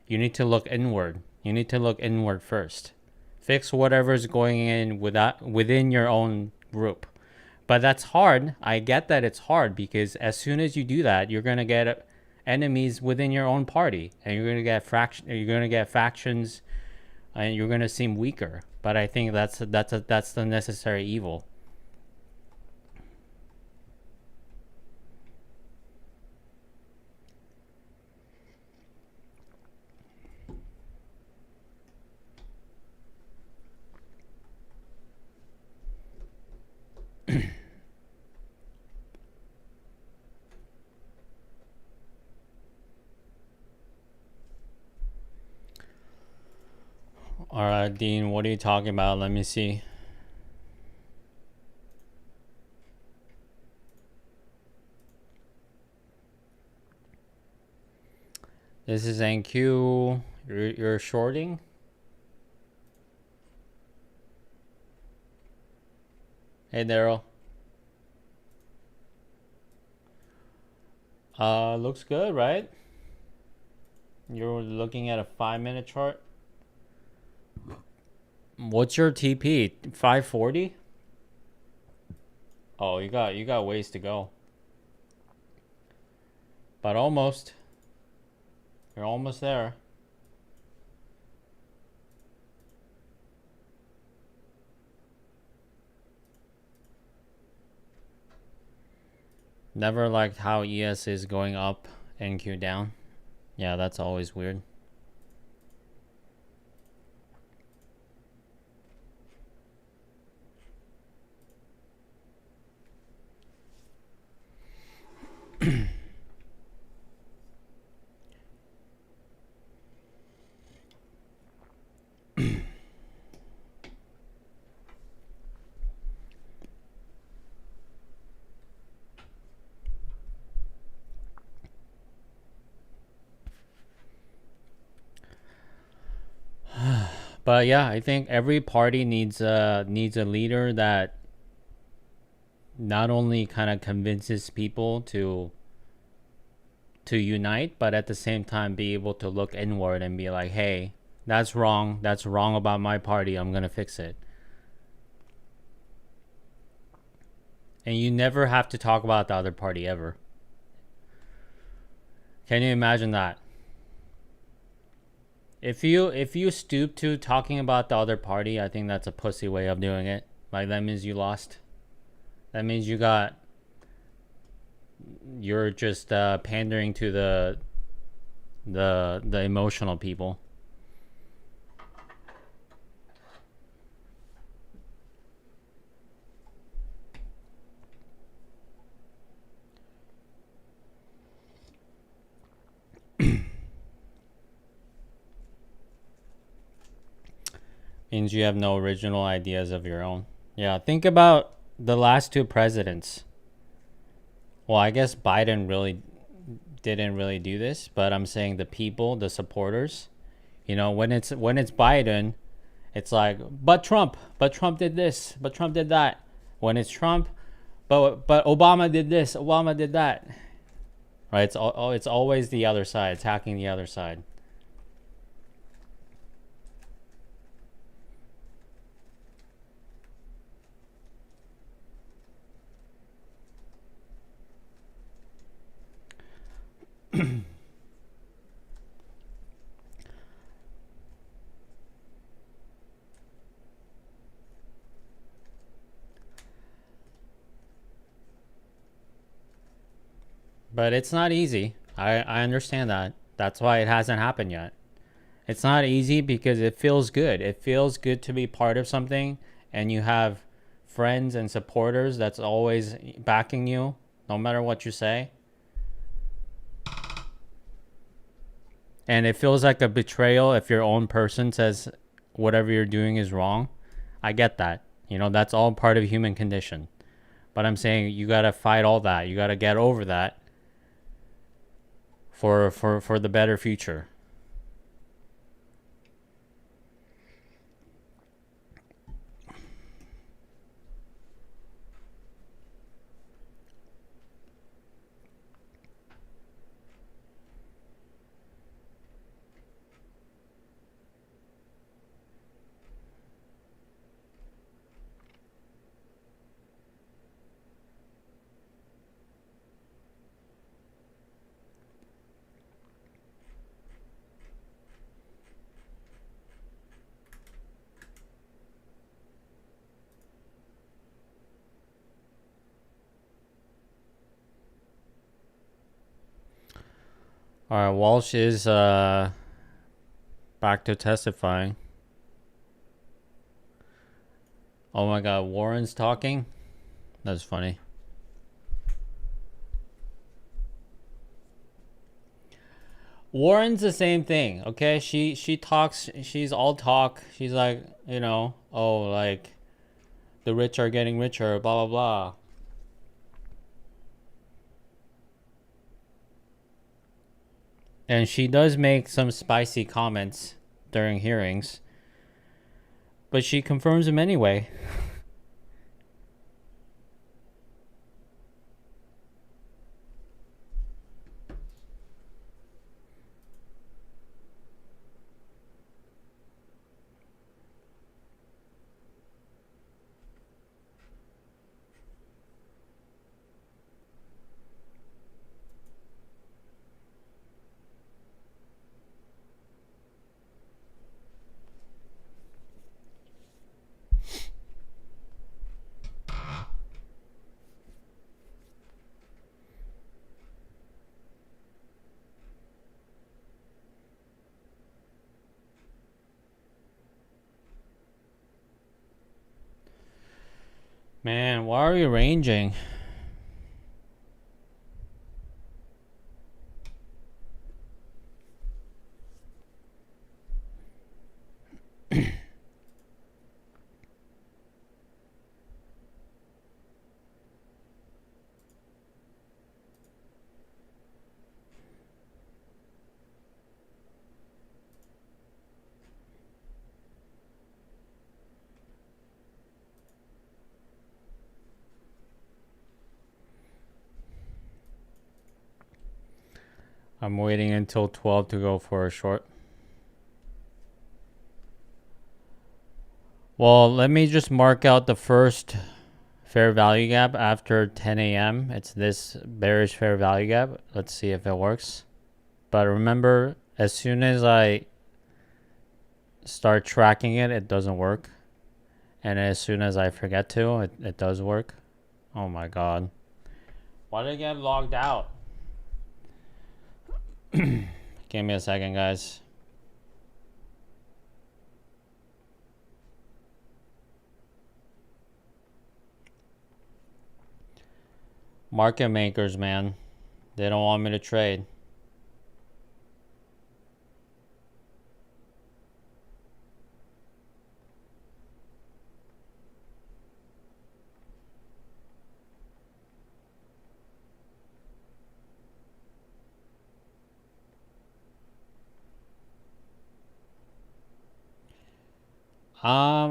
You need to look inward. You need to look inward first. Fix whatever's going in within your own group. But that's hard. I get that it's hard because as soon as you do that, you're gonna get enemies within your own party, and you're gonna get factions, and you're gonna seem weaker. But I think that's the necessary evil. All right, Dean, what are you talking about? Let me see. This is NQ. You're shorting? Hey, Daryl. Looks good, right? You're looking at a 5-minute chart. What's your TP? 540? Oh, you got ways to go. But almost. You're almost there. Never liked how ES is going up and Q down. Yeah, that's always weird. But yeah, I think every party needs a leader that not only kind of convinces people to unite, but at the same time be able to look inward and be like, hey, that's wrong. That's wrong about my party. I'm going to fix it. And you never have to talk about the other party ever. Can you imagine that? If you stoop to talking about the other party, I think that's a pussy way of doing it. Like, that means you lost. That means you're just pandering to the emotional people. Means you have no original ideas of your own. Yeah, think about the last two presidents. Well, I guess Biden really didn't really do this, but I'm saying the people, the supporters, you know, when it's Biden, it's like, but Trump did this, but Trump did that. When it's Trump, but Obama did this, Obama did that. Right? It's always the other side, attacking the other side. But it's not easy. I understand that. That's why it hasn't happened yet. It's not easy because it feels good. It feels good to be part of something and you have friends and supporters that's always backing you no matter what you say. And it feels like a betrayal if your own person says whatever you're doing is wrong. I get that. You know, that's all part of human condition. But I'm saying you got to fight all that. You got to get over that for the better future. All right, Walsh is back to testifying. Oh my God, Warren's talking? That's funny. Warren's the same thing, okay? She talks, she's all talk. She's like, you know, oh, like, the rich are getting richer, blah, blah, blah. And she does make some spicy comments during hearings, but she confirms them anyway. Man, why are you ranging? I'm waiting until 12 to go for a short. Well, let me just mark out the first fair value gap after 10 a.m. It's this bearish fair value gap. Let's see if it works. But remember, as soon as I start tracking it, it doesn't work. And as soon as I forget to, it does work. Oh my god. Why did I get logged out? Give me a second, guys. Market makers, man. They don't want me to trade.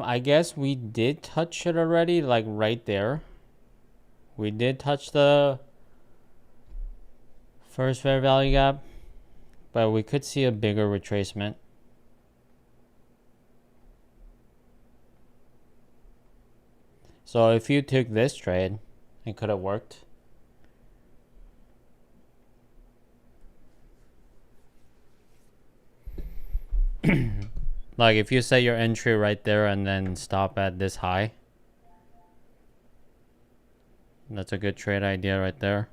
I guess we did touch it already, like right there. We did touch the first fair value gap, but we could see a bigger retracement. So if you took this trade, it could have worked. Like if you set your entry right there and then stop at this high, that's a good trade idea right there.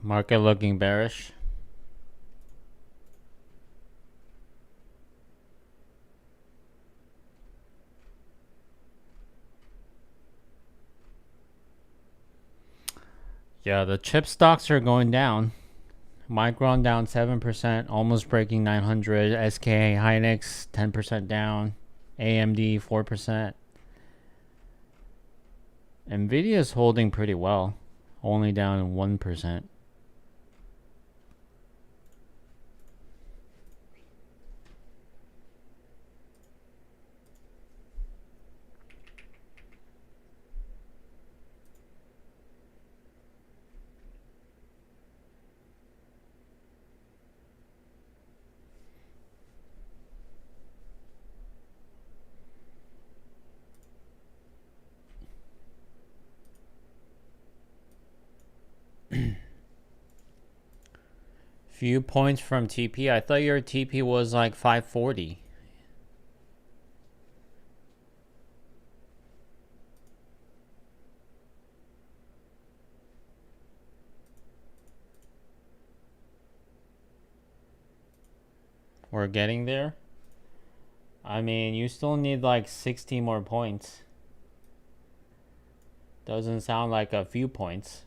Market looking bearish. Yeah, the chip stocks are going down. Micron down 7%, almost breaking 900. SK Hynix 10% down. AMD 4%. Nvidia is holding pretty well, only down 1%. Few points from TP. I thought your TP was like 540. We're getting there. I mean, you still need like 60 more points. Doesn't sound like a few points.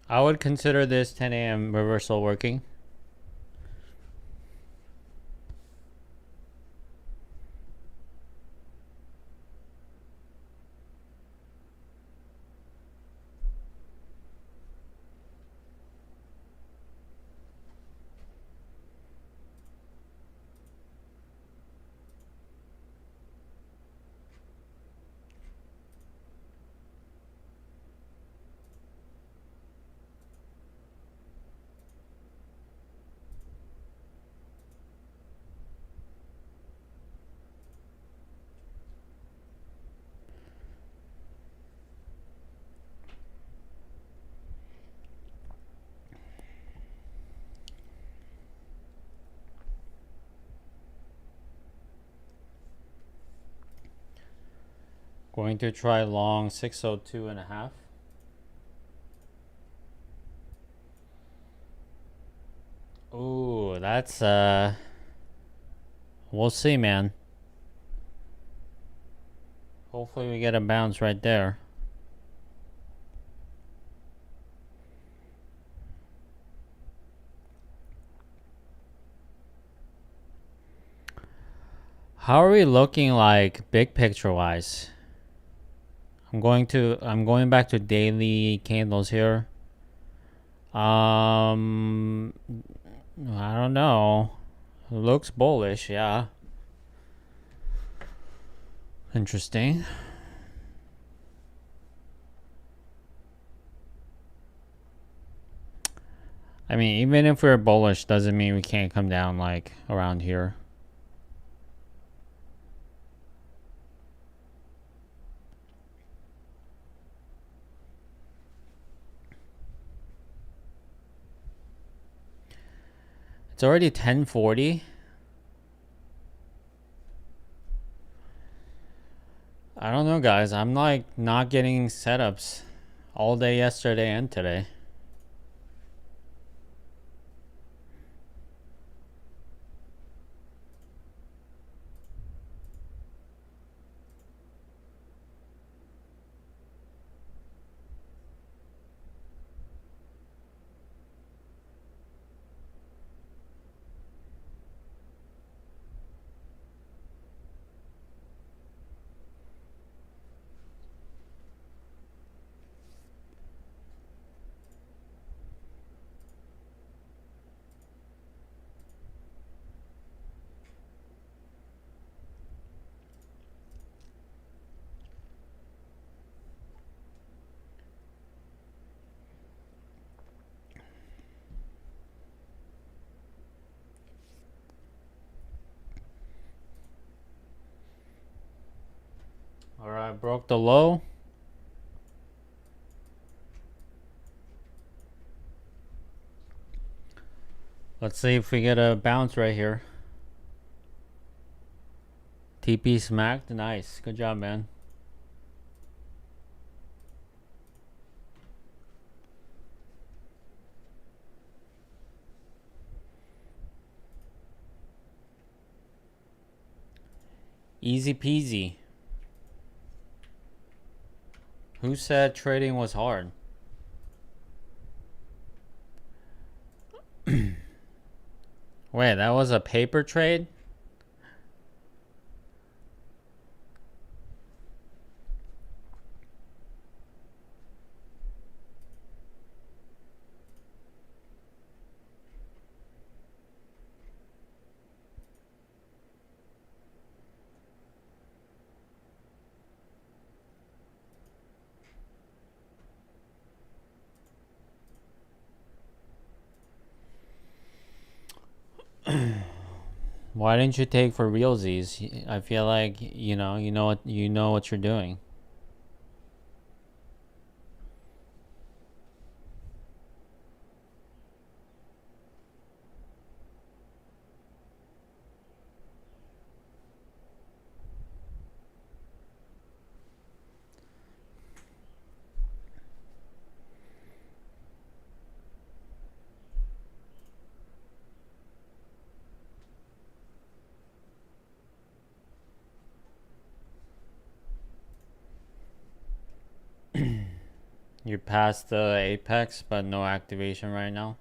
I would consider this 10 a.m. reversal working. Going to try long 602.5. Ooh, that's we'll see, man. Hopefully we get a bounce right there. How are we looking like big picture wise? I'm going back to daily candles here. I don't know. Looks bullish, yeah. Interesting. I mean, even if we're bullish, doesn't mean we can't come down like around here. It's already 10:40. I don't know, guys. I'm like not getting setups all day yesterday and today. All right, broke the low. Let's see if we get a bounce right here. TP smacked. Nice. Good job, man. Easy peasy. Who said trading was hard? Wait, that was a paper trade? Why didn't you take for realsies? I feel like you know what you're doing. You're past the apex, but no activation right now.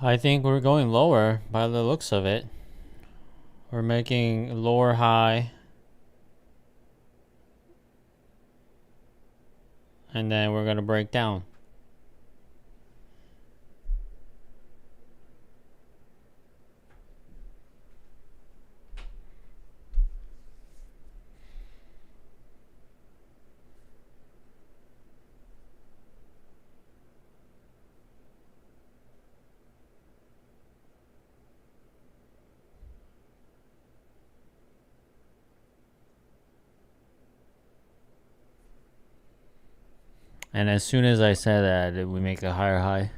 I think we're going lower by the looks of it. We're making lower high. And then we're going to break down. And as soon as I said that, we make a higher high.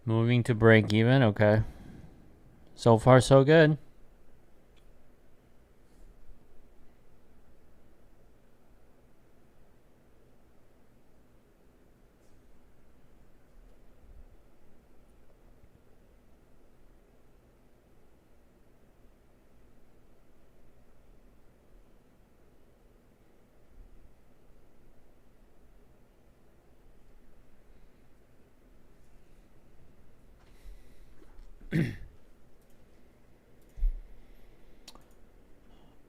Moving to break even, okay. So far, so good.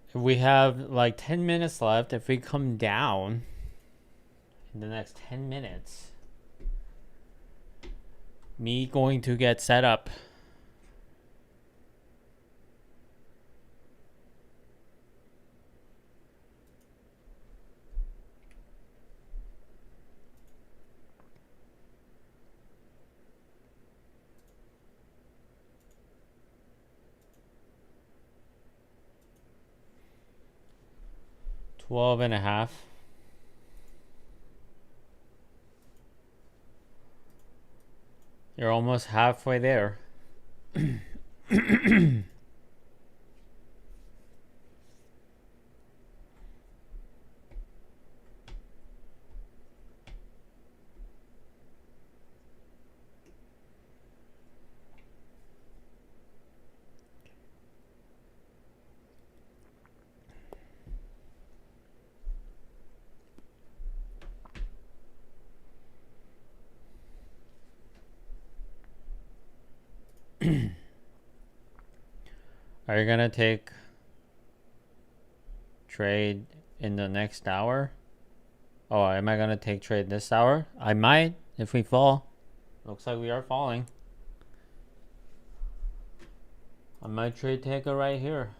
If we have like 10 minutes left, if we come down in the next 10 minutes, me going to get set up. $12 and a half. You're almost halfway there. Are you gonna take trade in the next hour? Oh, am I gonna take trade this hour? I might if we fall. Looks like we are falling. I might trade taker right here.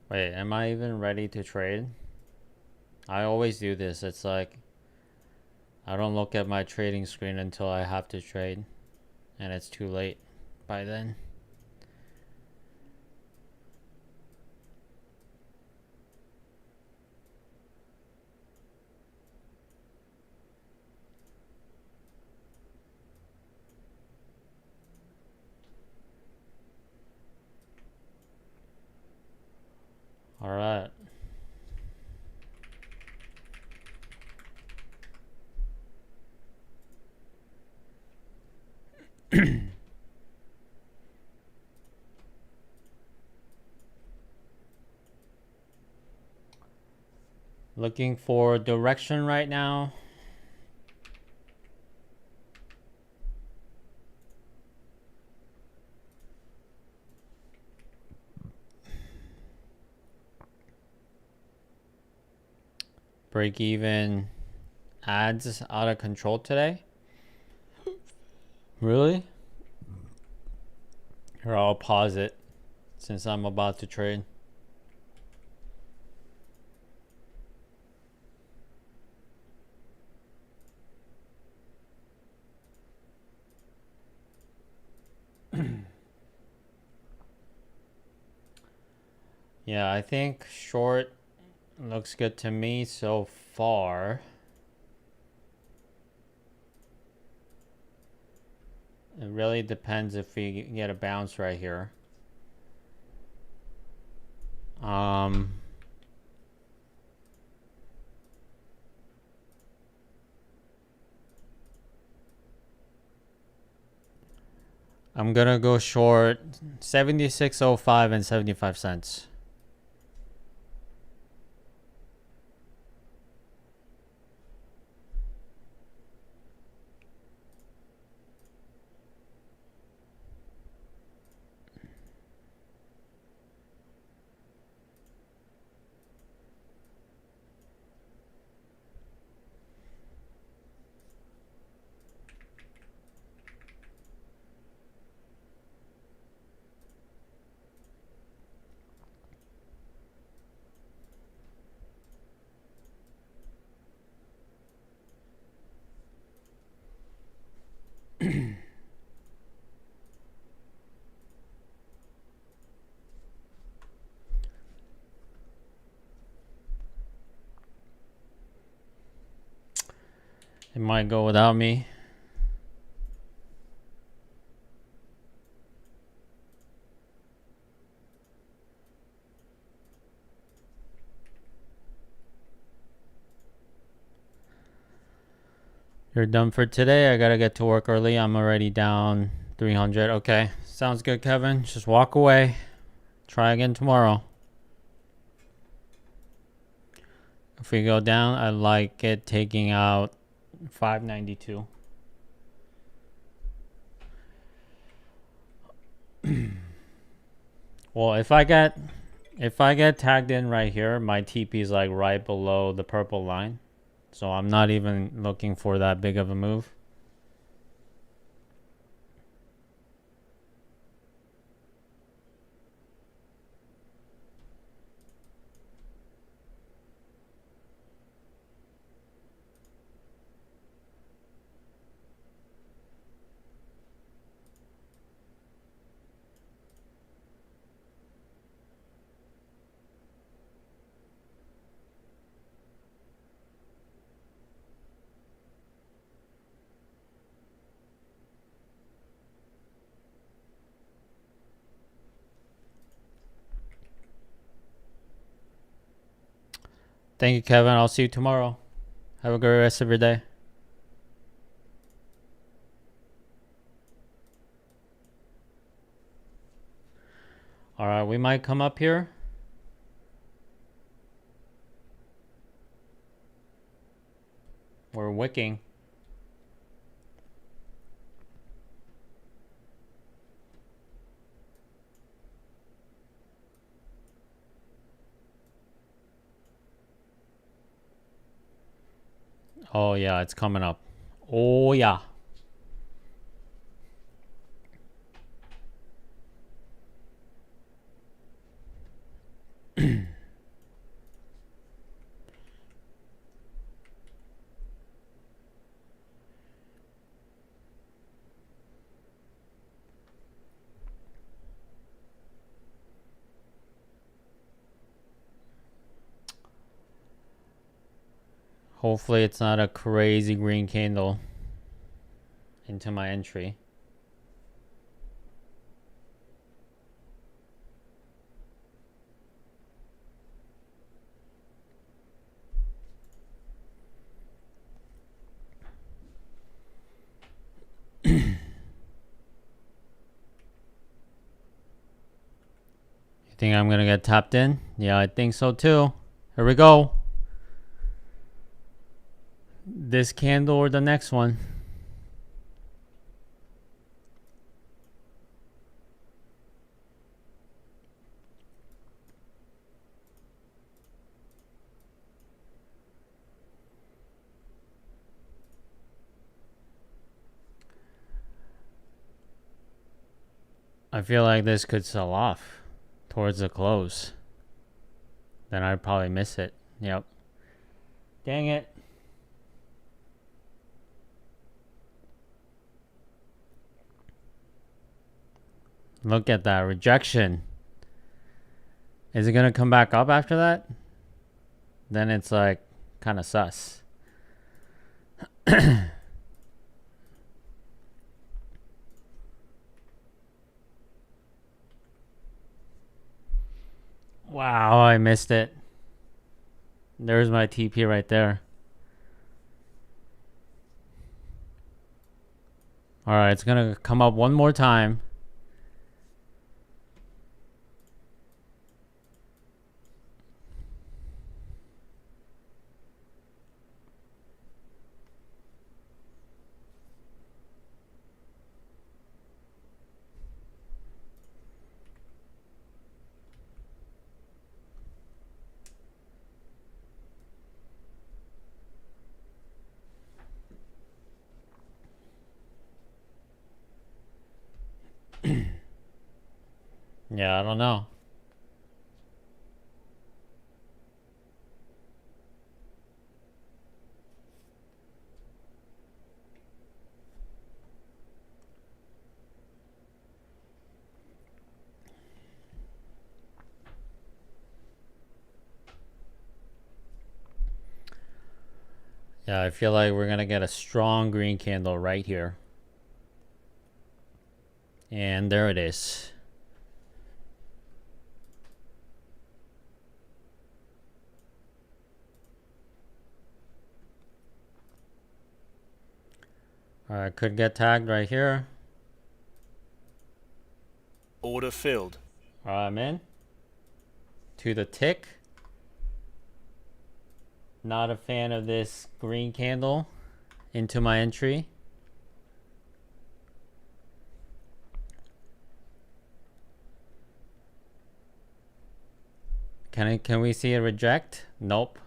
Wait, am I even ready to trade? I always do this. It's like I don't look at my trading screen until I have to trade, and it's too late by then. All right. Looking for direction right now. Break even ads out of control today. Really? Here, I'll pause it since I'm about to trade. Yeah, I think short looks good to me so far. It really depends if we get a bounce right here. I'm gonna go short 76.05 and 75 cents. It might go without me. You're done for today. I gotta get to work early. I'm already down 300. Okay, sounds good, Kevin. Just walk away. Try again tomorrow. If we go down, I like it taking out 592. Well, if I get tagged in right here, my TP is like right below the purple line. So I'm not even looking for that big of a move. Thank you, Kevin. I'll see you tomorrow. Have a great rest of your day. All right, we might come up here. We're wicking. Oh, yeah, it's coming up. Oh, yeah. Hopefully it's not a crazy green candle into my entry. You think I'm gonna get tapped in? Yeah, I think so too. Here we go. This candle or the next one. I feel like this could sell off towards the close. Then I'd probably miss it. Yep. Dang it. Look at that rejection. Is it going to come back up after that? Then it's like kind of sus. missed it. There's my TP right there. All right, it's gonna come up one more time. Yeah, I don't know. Yeah, I feel like we're gonna get a strong green candle right here. And there it is. All right, could get tagged right here. Order filled. All right, I'm in. To the tick. Not a fan of this green candle into my entry. Can we see a reject? Nope.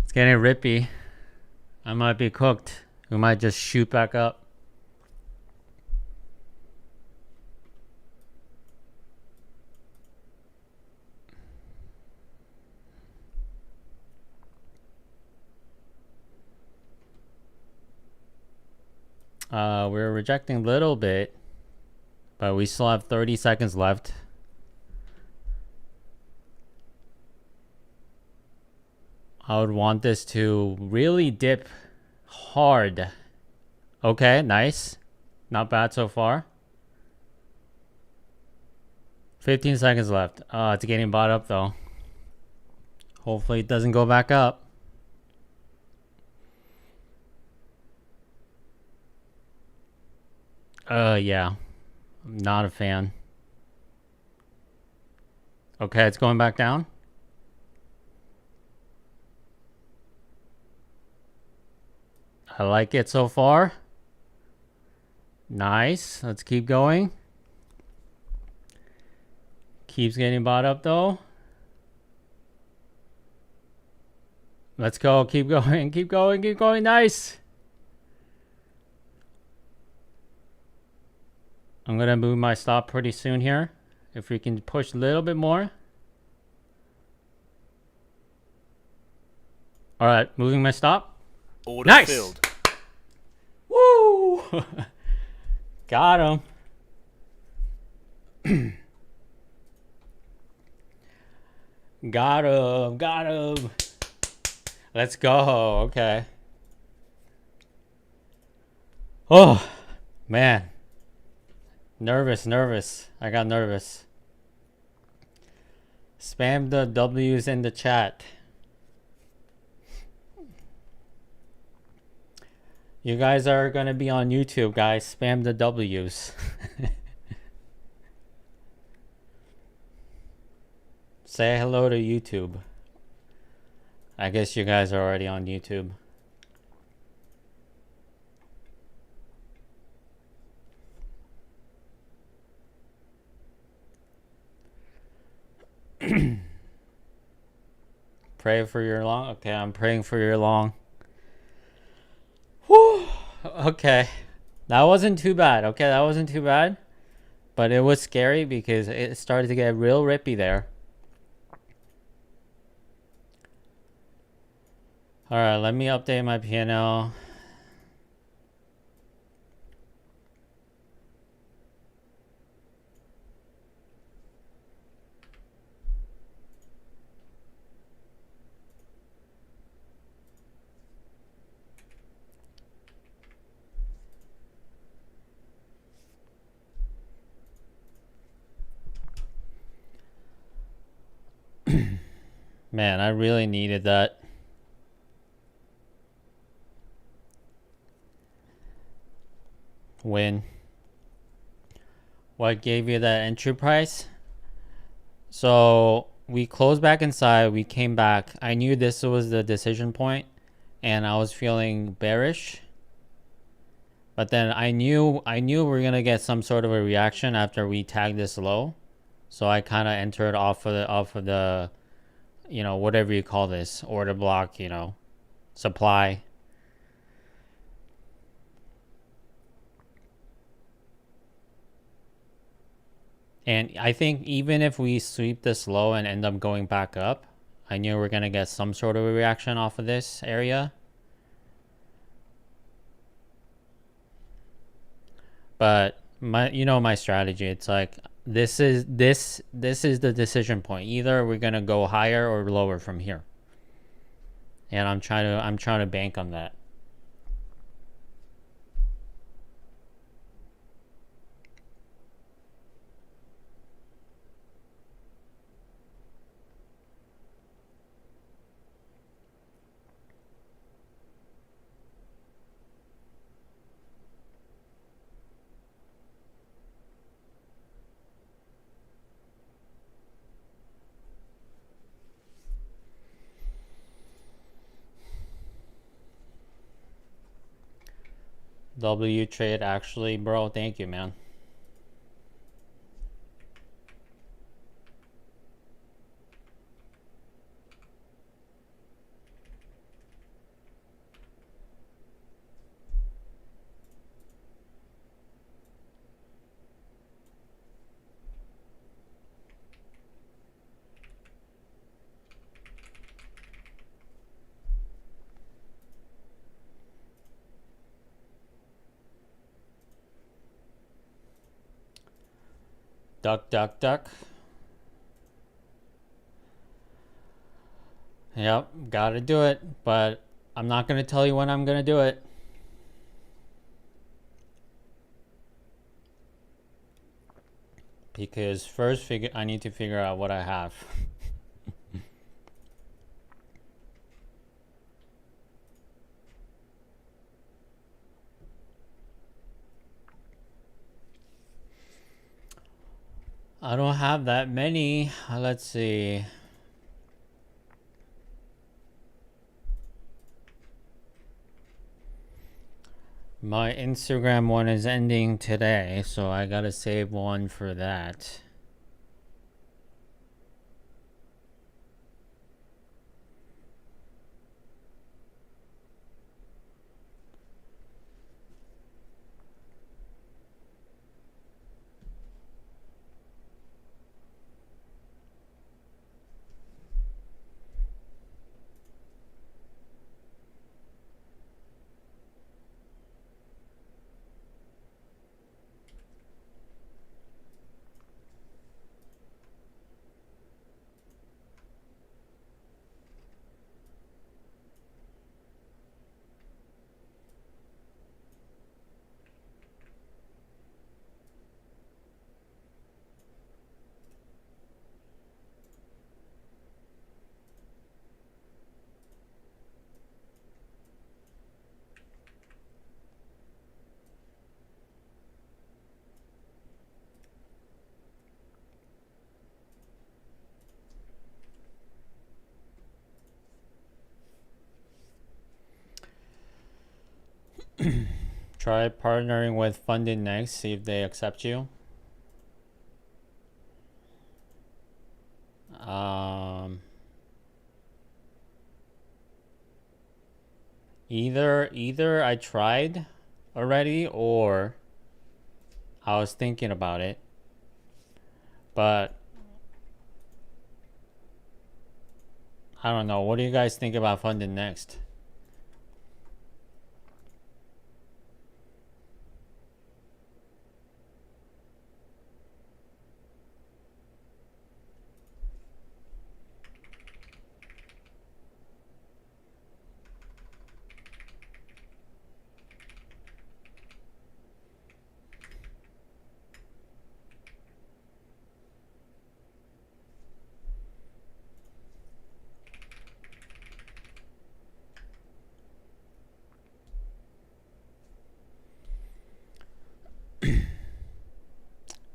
It's getting rippy. I might be cooked. We might just shoot back up. We're rejecting a little bit, but we still have 30 seconds left. I would want this to really dip hard. Okay, nice. Not bad so far. 15 seconds left. It's getting bought up though. Hopefully it doesn't go back up. Yeah. I'm not a fan. Okay, it's going back down. I like it so far. Nice. Let's keep going. Keeps getting bought up though. Let's go. Keep going. Keep going. Keep going. Nice. I'm going to move my stop pretty soon here. If we can push a little bit more. All right. Moving my stop. Order nice. Filled. Woo. Got him. Got him. Got him. Let's go. Okay. Oh, man. Nervous. I got nervous. Spam the W's in the chat. You guys are going to be on YouTube, guys. Spam the W's. Say hello to YouTube. I guess you guys are already on YouTube. Pray for your long. Okay, I'm praying for your long. Whew. Okay. That wasn't too bad. Okay, that wasn't too bad. But it was scary because it started to get real rippy there. Alright, let me update my P&L. Man, I really needed that. Win. What gave you that entry price? So we closed back inside. We came back. I knew this was the decision point, and I was feeling bearish. But then I knew we were gonna get some sort of a reaction after we tagged this low. So I kind of entered off of the, you know, whatever you call this, order block, you know, supply. And I think even if we sweep this low and end up going back up, I knew we are going to get some sort of a reaction off of this area. But my strategy, it's like this is the decision point. Either we're going to go higher or lower from here. And I'm trying to bank on that. W trade actually, bro. Thank you, man. Duck, duck, duck. Yep, gotta do it. But I'm not gonna tell you when I'm gonna do it. Because first I need to figure out what I have. I don't have that many. Let's see. My Instagram one is ending today, so I gotta save one for that. Try partnering with Funded Next, see if they accept you. Either I tried already or I was thinking about it, but I don't know. What do you guys think about Funded Next?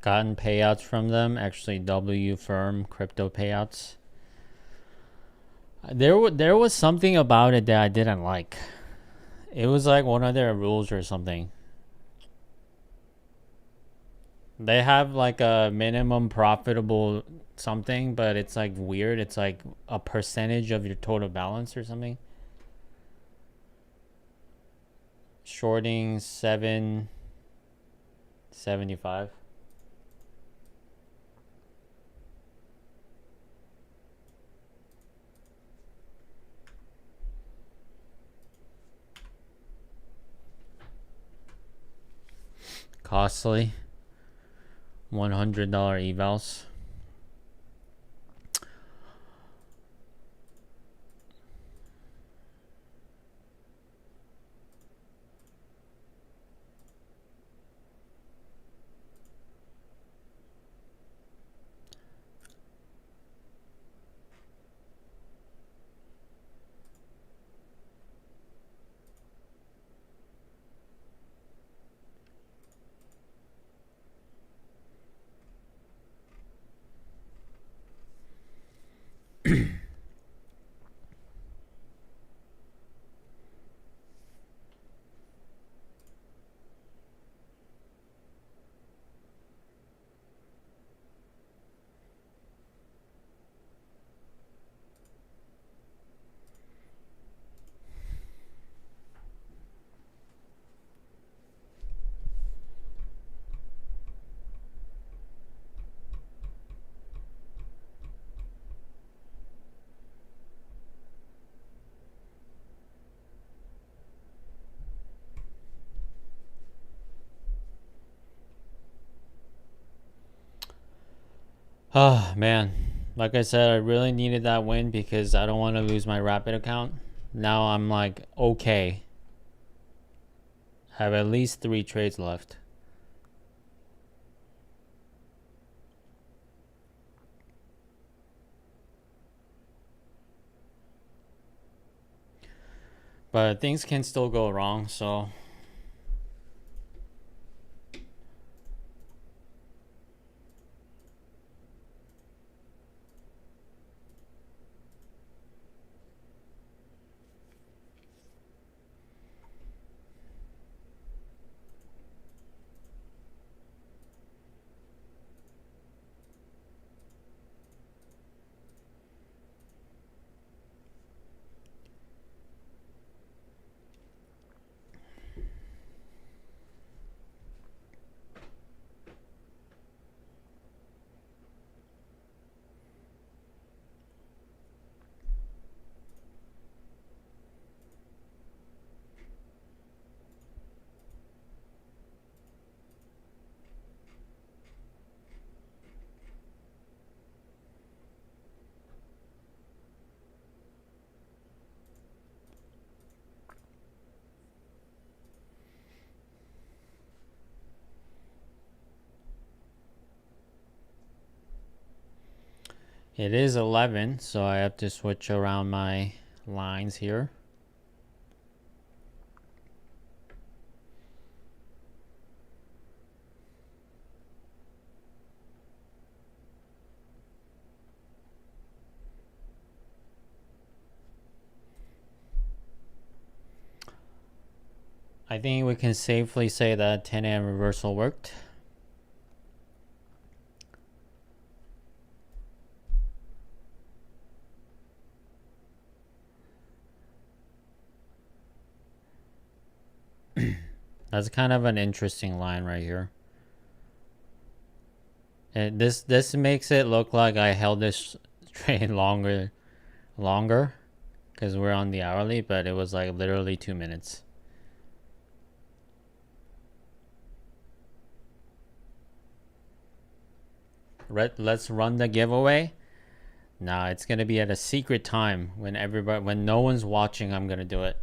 gotten payouts from them. Actually, W firm crypto payouts. There was something about it that I didn't like. It was like one of their rules or something. They have like a minimum profitable something, but it's like weird. It's like a percentage of your total balance or something. Shorting 7.75. Costly. $100 evals. Oh, man. Like I said, I really needed that win because I don't want to lose my Rapid account. Now I'm like, okay. Have at least 3 trades left. But things can still go wrong, so... It is 11, so I have to switch around my lines here. I think we can safely say that 10 a.m. reversal worked. That's kind of an interesting line right here. And this makes it look like I held this trade longer because we're on the hourly, but it was like literally 2 minutes. Let's run the giveaway. Nah, it's gonna be at a secret time when no one's watching. I'm gonna do it.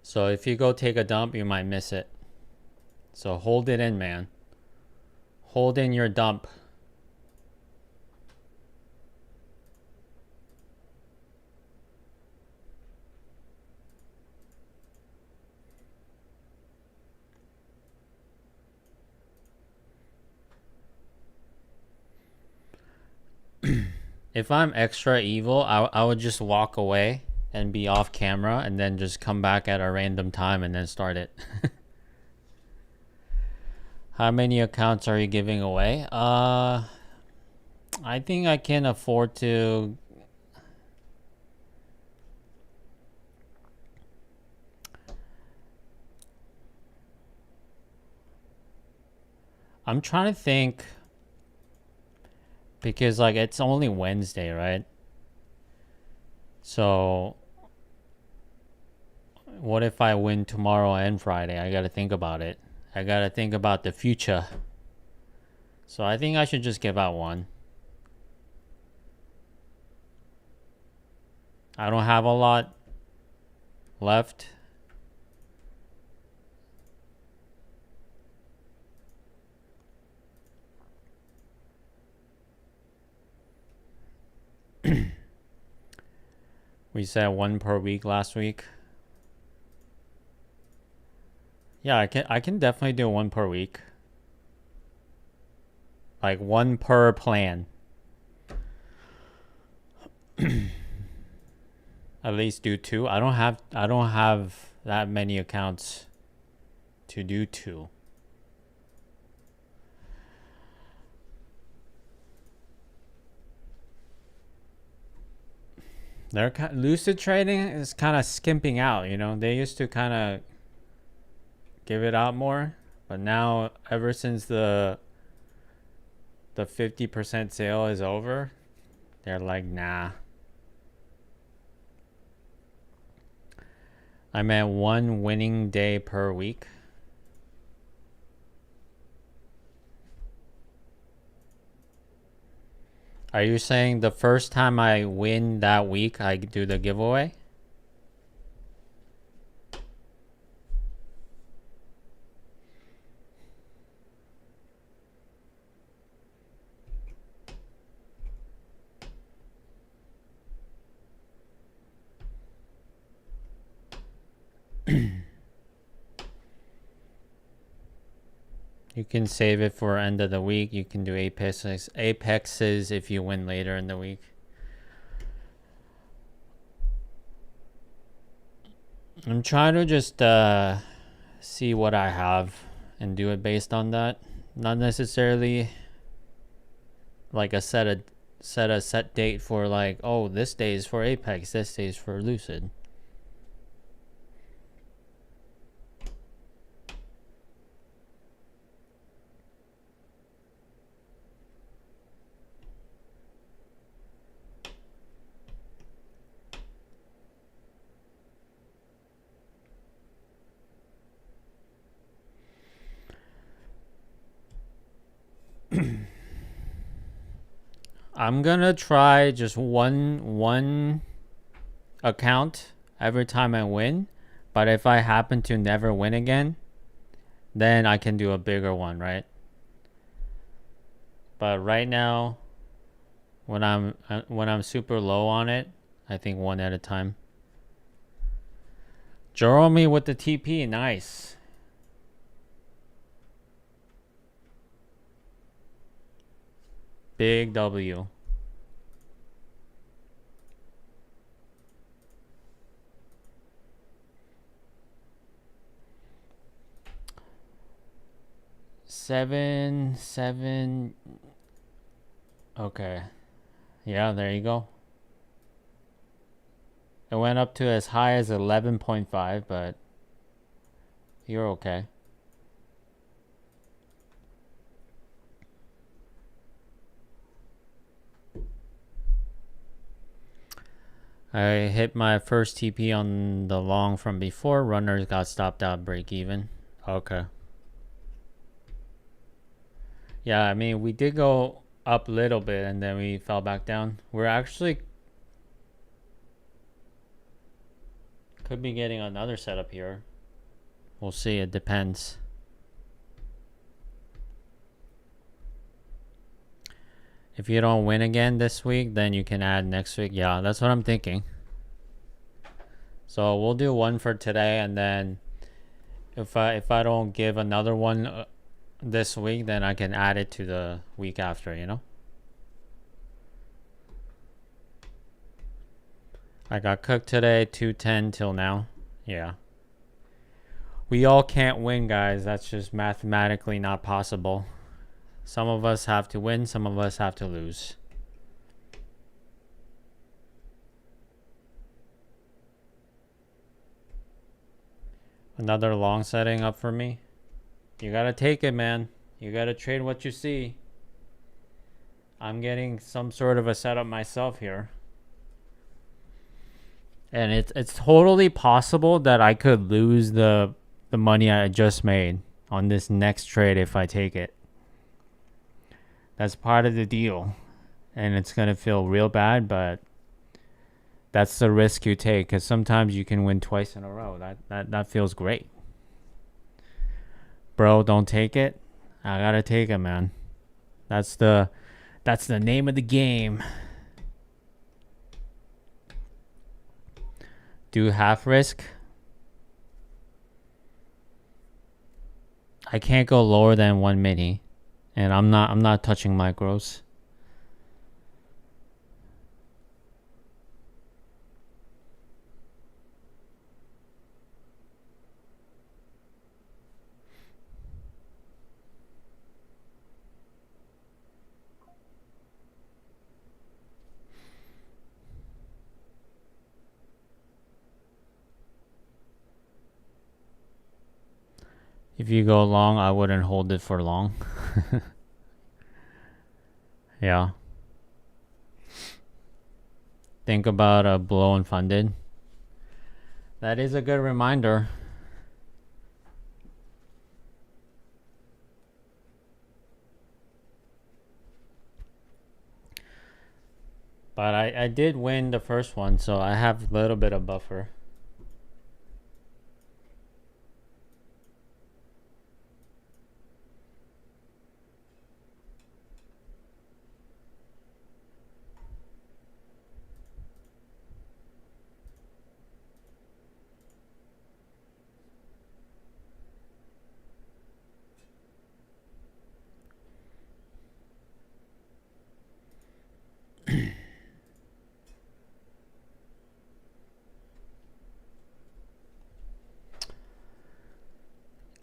So if you go take a dump, you might miss it. So hold it in, man. Hold in your dump. If I'm extra evil, I would just walk away and be off camera and then just come back at a random time and then start it. How many accounts are you giving away? I think I can afford to. I'm trying to think because like it's only Wednesday, right? So what if I win tomorrow and Friday? I got to think about it. I got to think about the future. So I think I should just give out one. I don't have a lot left. We said one per week last week. Yeah, I can definitely do one per week. Like one per plan. At least do two. I don't have that many accounts to do two. Lucid Trading is kind of skimping out, you know. They used to kind of give it out more, but now ever since the 50% sale is over, they're like, nah. I'm at one winning day per week. Are you saying the first time I win that week, I do the giveaway? You can save it for end of the week. You can do apexes if you win later in the week. I'm trying to just see what I have and do it based on that. Not necessarily like a set date for like, oh, this day is for Apex, this day is for Lucid. I'm gonna try just one account every time I win, but if I happen to never win again, then I can do a bigger one, right? But right now, when I'm super low on it, I think one at a time. Jeremy with the TP, nice. Big W. Seven. Okay. Yeah, there you go. It went up to as high as 11.5, but you're okay. I hit my first TP on the long from before. Runners got stopped out break even. Okay. Yeah, I mean, we did go up a little bit and then we fell back down. We're actually could be getting another setup here. We'll see. It depends. If you don't win again this week, then you can add next week. Yeah, that's what I'm thinking. So we'll do one for today, and then if I don't give another one this week, then I can add it to the week after, you know? I got cooked today, 210 till now. Yeah. We all can't win, guys. That's just mathematically not possible. Some of us have to win, some of us have to lose. Another long setting up for me. You gotta take it, man. You gotta trade what you see. I'm getting some sort of a setup myself here. And it's totally possible that I could lose the money I just made on this next trade if I take it. That's part of the deal. And it's going to feel real bad, but that's the risk you take, because sometimes you can win twice in a row. That feels great. Bro, don't take it. I got to take it, man. That's the name of the game. Do half risk. I can't go lower than 1 mini, and I'm not touching micros. If you go long, I wouldn't hold it for long. Yeah. Think about a blow and funded. That is a good reminder. But I did win the first one, so I have a little bit of buffer.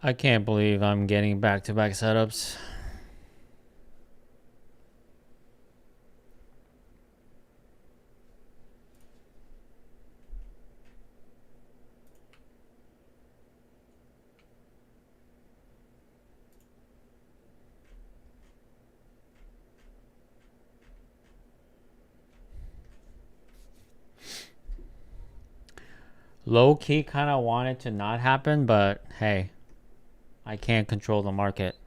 I can't believe I'm getting back-to-back setups. Low-key kind of wanted to not happen, but hey, I can't control the market.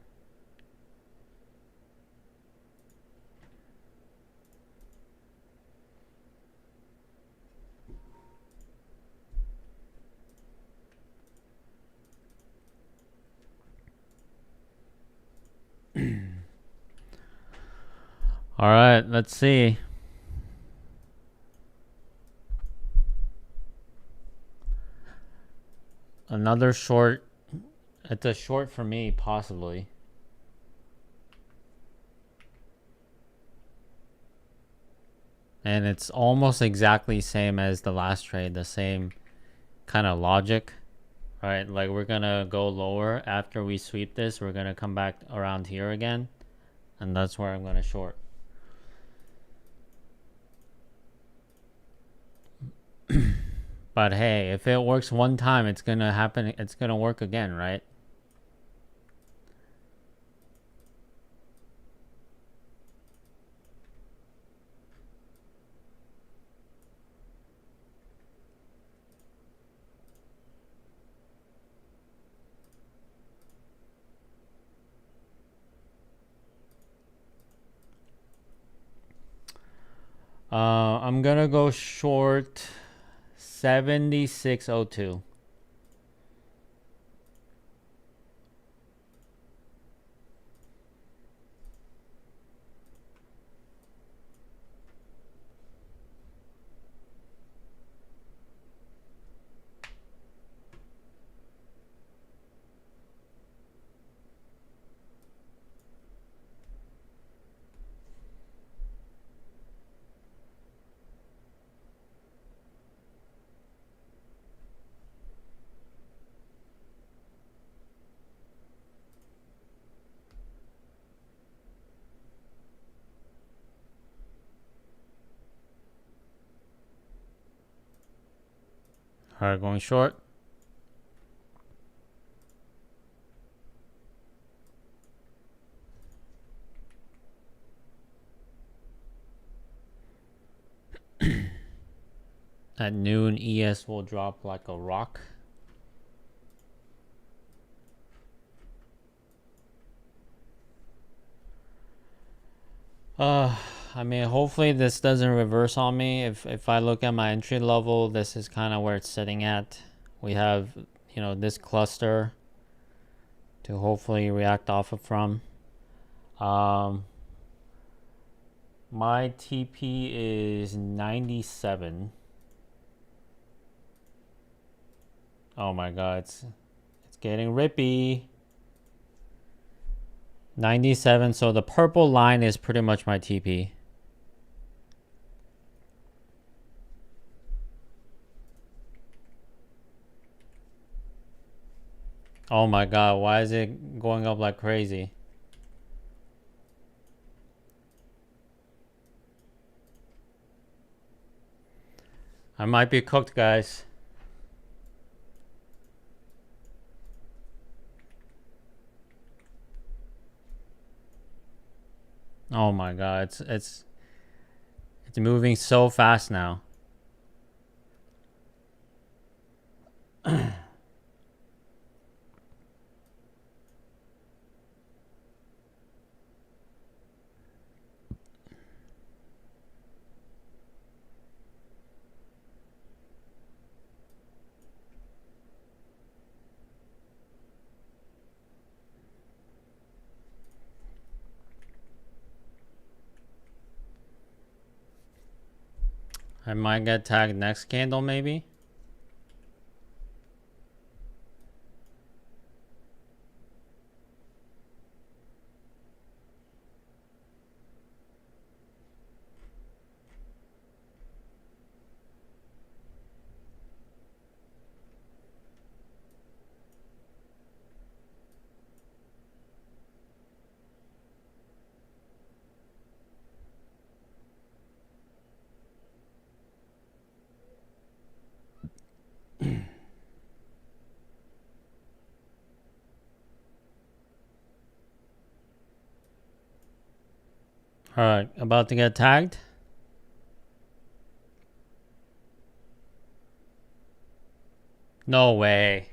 All right, let's see. Another short. It's a short for me, possibly. And it's almost exactly same as the last trade, the same kind of logic, right? Like we're gonna go lower after we sweep this. We're gonna come back around here again, and that's where I'm gonna short. But hey, if it works one time, it's gonna happen. It's gonna work again, right? I'm gonna go short 76.02. All right, going short. At noon, ES will drop like a rock. I mean, hopefully this doesn't reverse on me. If I look at my entry level, this is kind of where it's sitting at. We have, you know, this cluster to hopefully react off of from. My TP is 97. Oh my god, it's getting rippy. 97, so the purple line is pretty much my TP. Oh my god, why is it going up like crazy? I might be cooked, guys. Oh my god, it's moving so fast now. I might get tagged next candle, maybe. All right, about to get tagged. No way.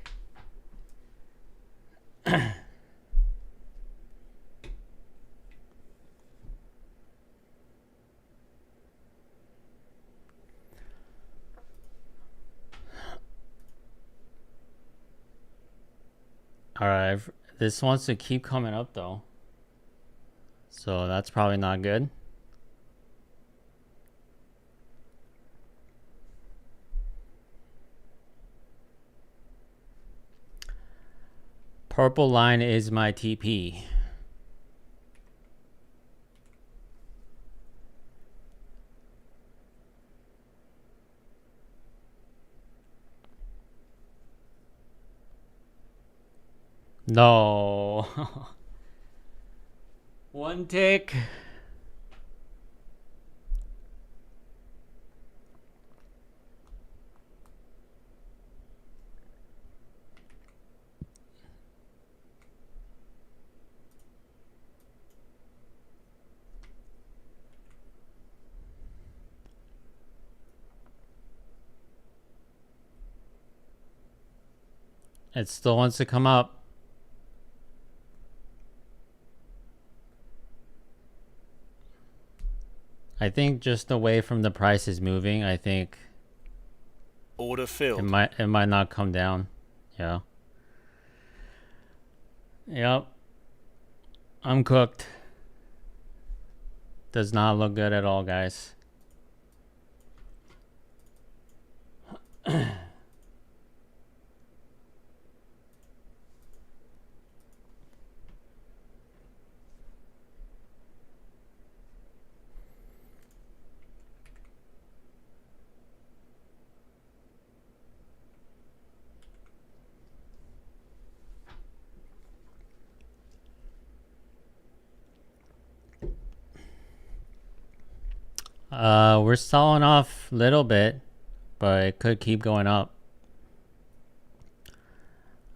All right, this wants to keep coming up though, so that's probably not good. Purple line is my TP. No. One tick. It still wants to come up. I think just the way from the price is moving, I think Order filled. it might not come down. Yeah. Yep. I'm cooked. Does not look good at all, guys. We're selling off a little bit, but it could keep going up.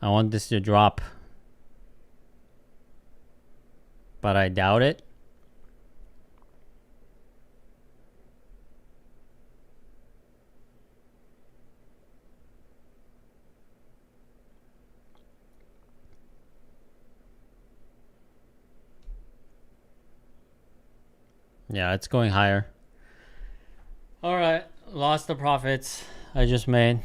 I want this to drop, but I doubt it. Yeah, it's going higher. All right, lost the profits I just made.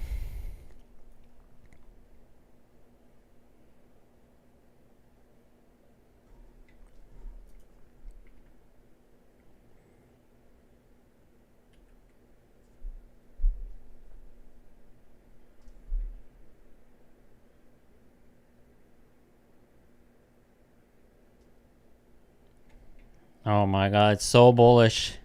Oh my god, it's so bullish.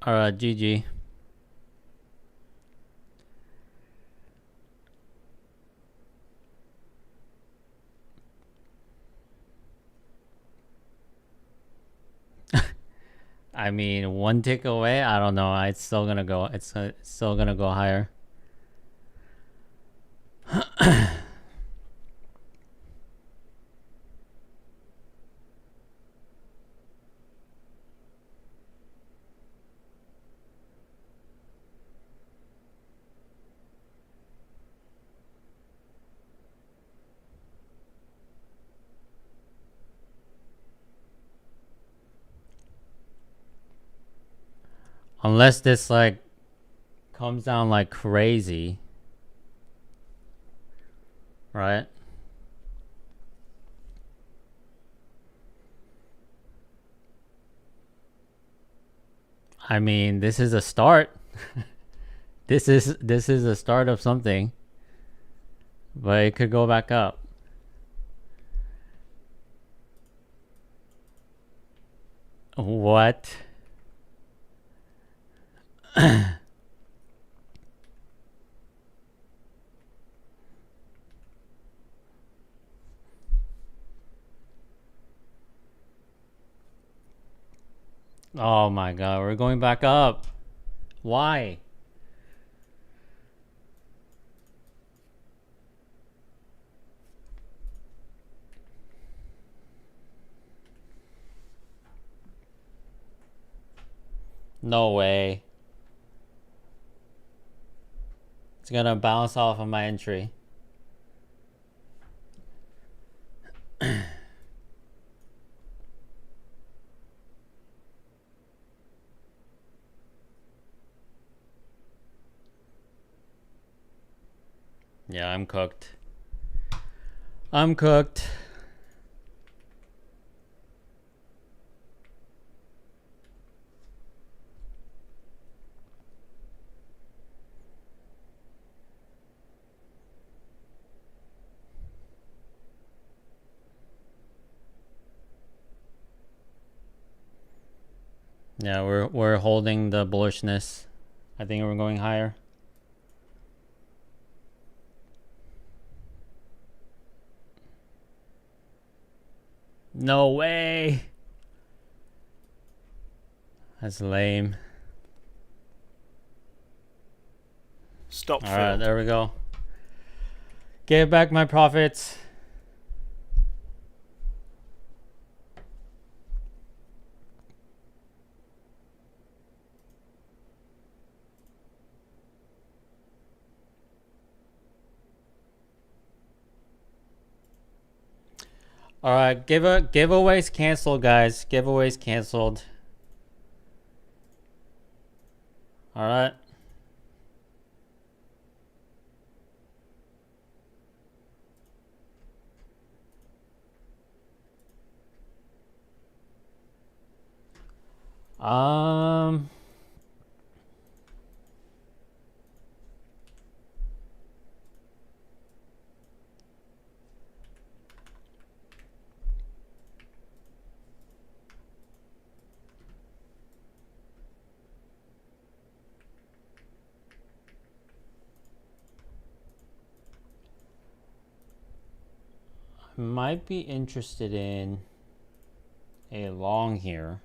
Alright, GG. I mean, one tick away, I don't know. It's still gonna go. It's still gonna go higher. Unless this like comes down like crazy, right? I mean, this is a start. This is a start of something, but it could go back up. What? Oh my god, we're going back up. Why? No way. It's gonna bounce off of my entry. Yeah, I'm cooked. I'm cooked. Yeah, we're holding the bullishness. I think we're going higher. No way. That's lame. Stop All fill. right, there we go. Gave back my profits. All right, giveaways canceled, guys. Giveaways canceled. All right. Um. Might be interested in a long here.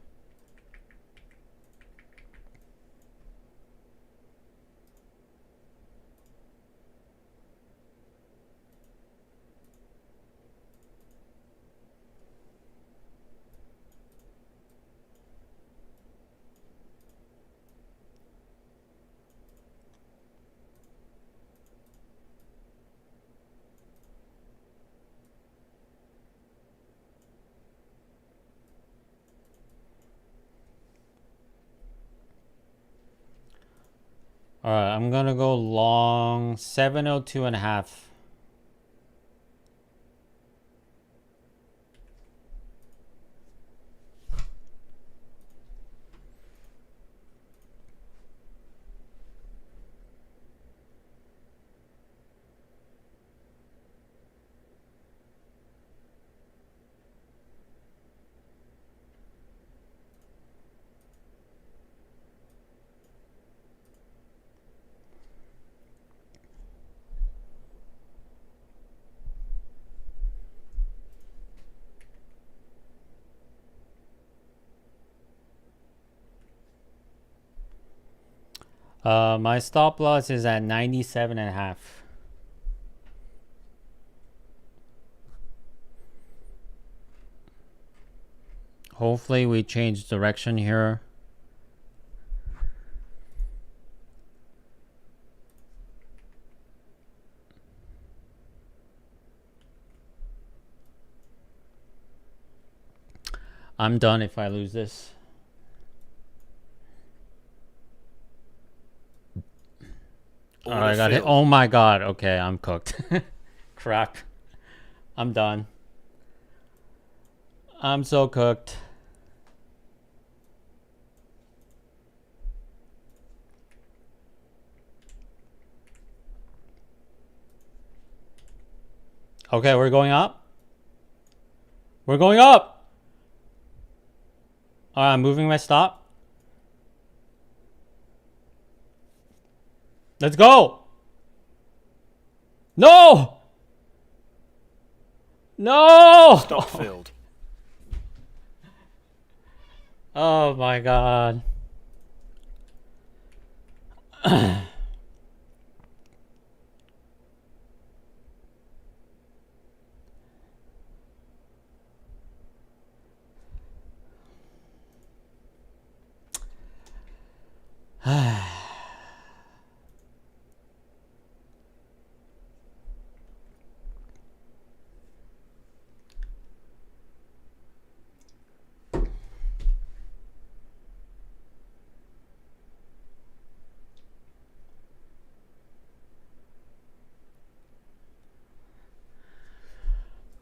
All right, I'm gonna go long 702.5. My stop loss is at 97.5. Hopefully we change direction here. I'm done if I lose this. All right, I got it. Oh my god. Okay, I'm cooked. Crap. I'm done. I'm so cooked. Okay, we're going up. We're going up. All right, I'm moving my stop. Let's go. No. No. Stop filled. Oh my god.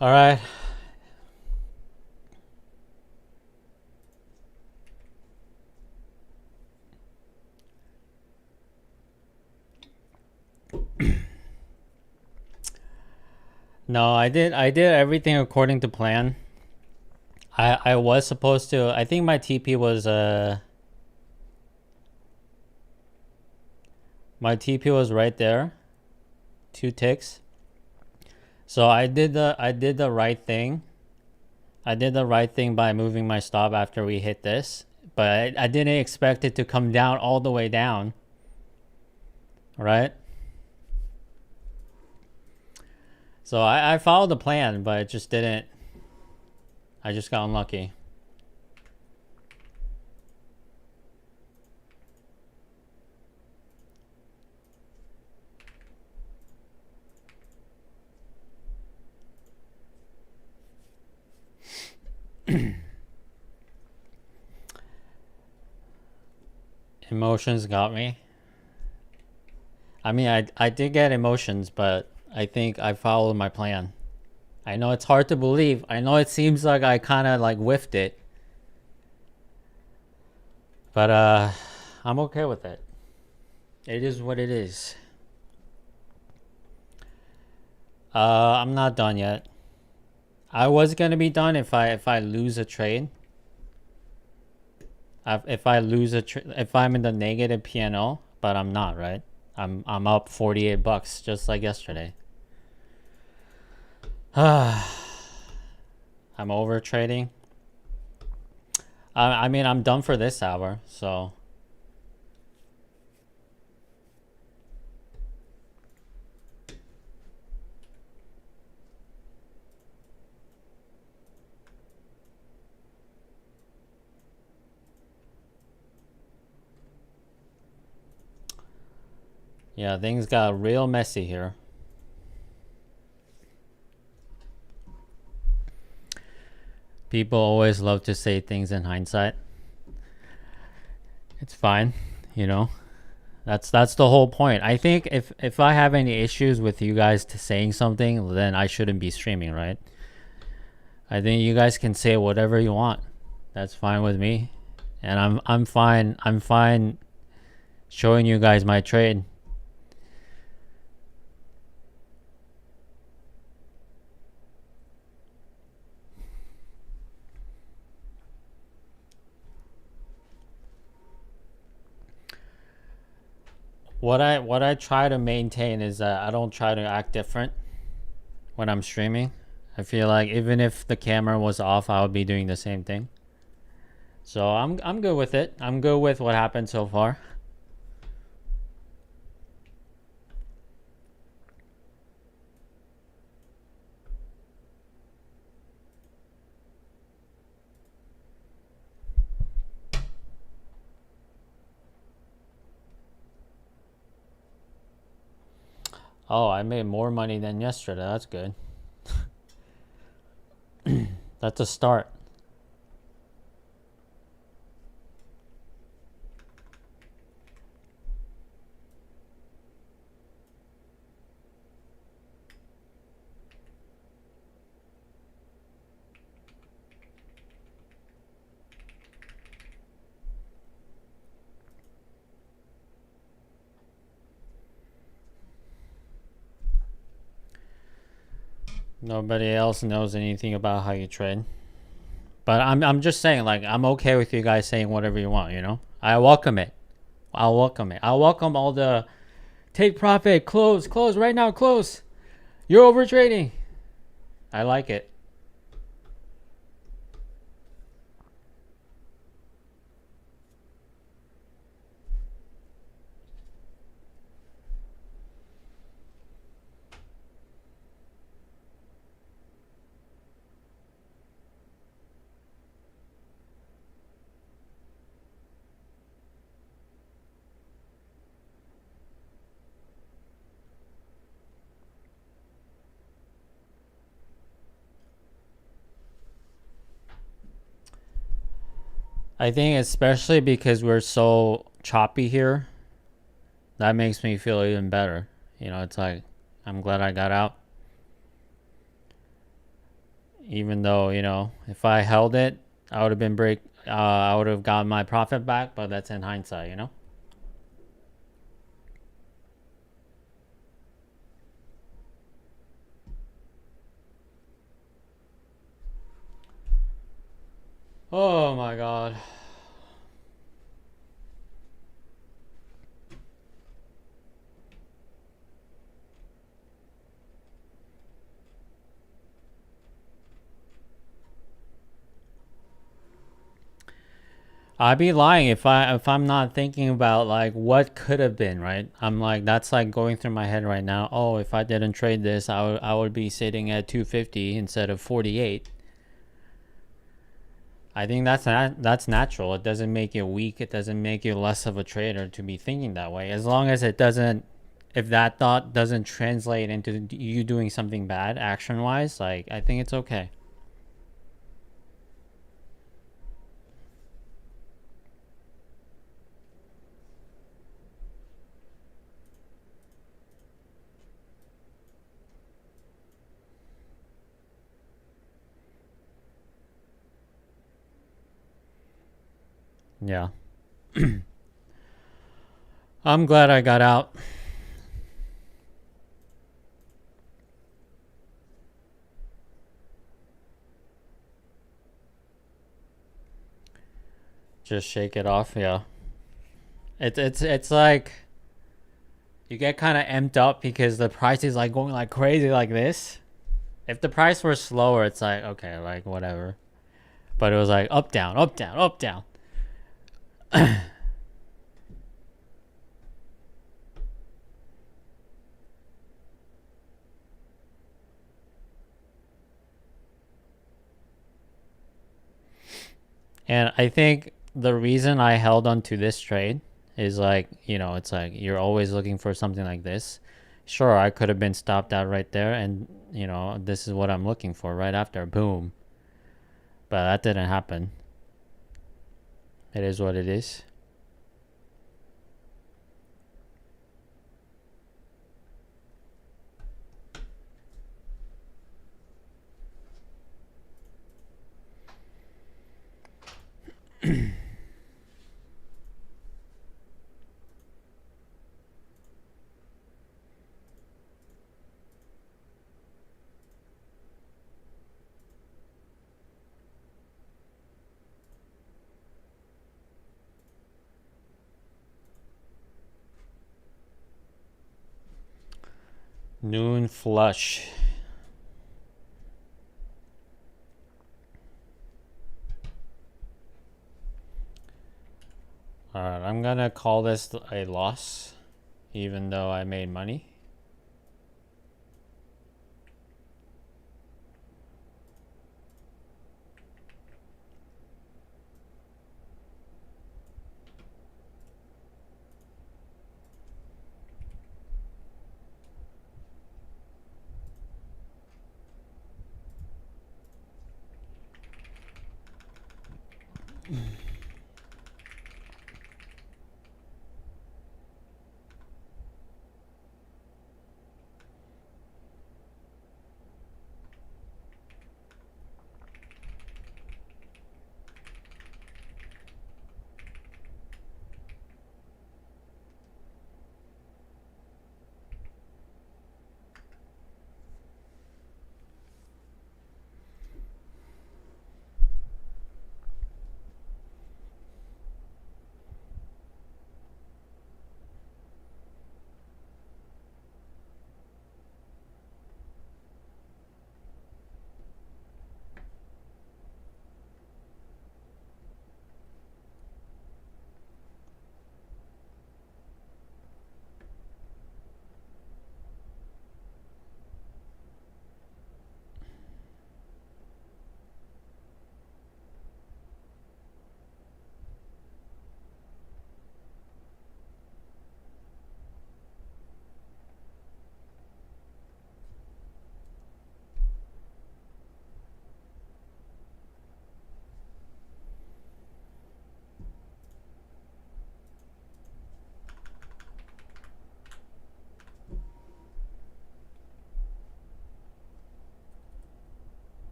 All right. No, I did everything according to plan. I was supposed to, I think my TP was my TP was right there. 2 ticks. So I did the right thing. I did the right thing by moving my stop after we hit this, but I didn't expect it to come down all the way down. All right? So I followed the plan, but it just didn't. I just got unlucky. Emotions got me. I mean, I did get emotions, but I think I followed my plan. I know it's hard to believe. I know it seems like I kind of like whiffed it. But I'm okay with it. It is what it is. I'm not done yet. I was gonna be done if I lose a trade. If I'm in the negative P&L, but I'm not, right? I'm up 48 bucks just like yesterday. I'm over trading. I mean, I'm done for this hour, so. Yeah, things got real messy here. People always love to say things in hindsight. It's fine, you know. That's the whole point. I think if I have any issues with you guys to saying something, then I shouldn't be streaming, right? I think you guys can say whatever you want. That's fine with me, and I'm fine. I'm fine showing you guys my trade. What I try to maintain is that I don't try to act different when I'm streaming. I feel like even if the camera was off, I would be doing the same thing. So I'm good with it. I'm good with what happened so far. Oh, I made more money than yesterday. That's good. That's a start. Nobody else knows anything about how you trade. But I'm just saying, like, I'm okay with you guys saying whatever you want, you know? I welcome it. I'll welcome it. I'll welcome all the take profit, close right now, close. You're over trading. I like it. I think especially because we're so choppy here, that makes me feel even better. You know, it's like I'm glad I got out. Even though, you know, if I held it, I would have been I would have gotten my profit back, but that's in hindsight, you know? Oh my god. I'd be lying if I'm not thinking about like what could have been, right? I'm like that's like going through my head right now. Oh, if I didn't trade this, I would be sitting at 250 instead of 48. I think that's natural. It doesn't make you weak. It doesn't make you less of a trader to be thinking that way. As long as it doesn't, if that thought doesn't translate into you doing something bad action wise, like I think it's okay. Yeah. I'm glad I got out. Just shake it off. Yeah. It's like you get kind of amped up because the price is like going like crazy like this. If the price were slower, it's like okay, like whatever. But it was like up down, up down, up down. And I think the reason I held on to this trade is like, you know, it's like you're always looking for something like this. Sure, I could have been stopped out right there and, you know, this is what I'm looking for right after. Boom. But that didn't happen. It is what it is. Noon flush. Alright, I'm gonna call this a loss, even though I made money.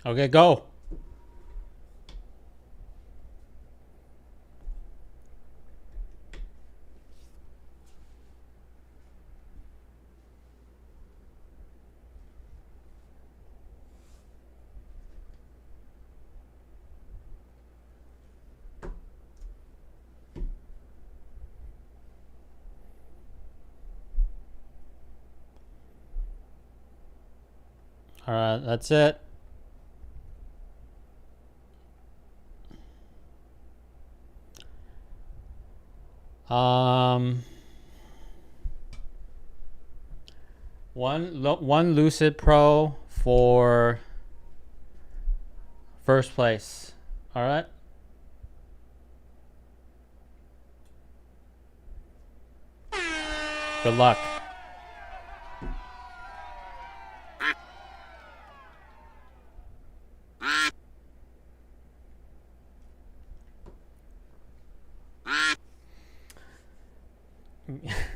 Okay, go. Alright, that's it. One LucidPro for first place. All right. Good luck.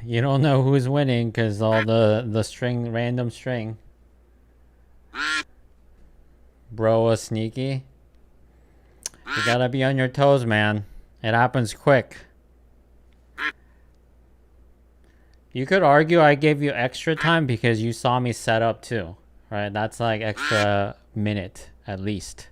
You don't know who's winning because all the string, random string. Bro was sneaky. You gotta be on your toes, man. It happens quick. You could argue I gave you extra time because you saw me set up too, right? That's like extra minute at least.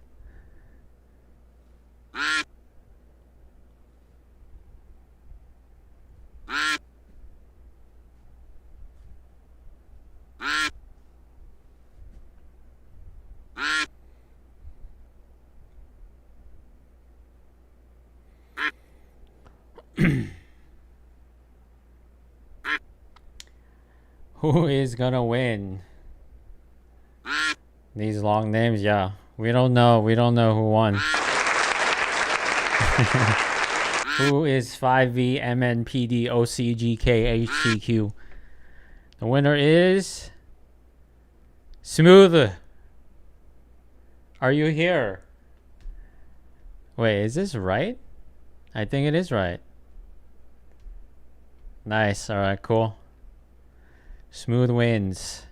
Who is gonna win? These long names, yeah. We don't know. We don't know who won. Who is 5V MNPD OCGK HTQ? The winner is Smooth. Are you here? Wait, is this right? I think it is right. Nice. All right, cool. Smooth wins.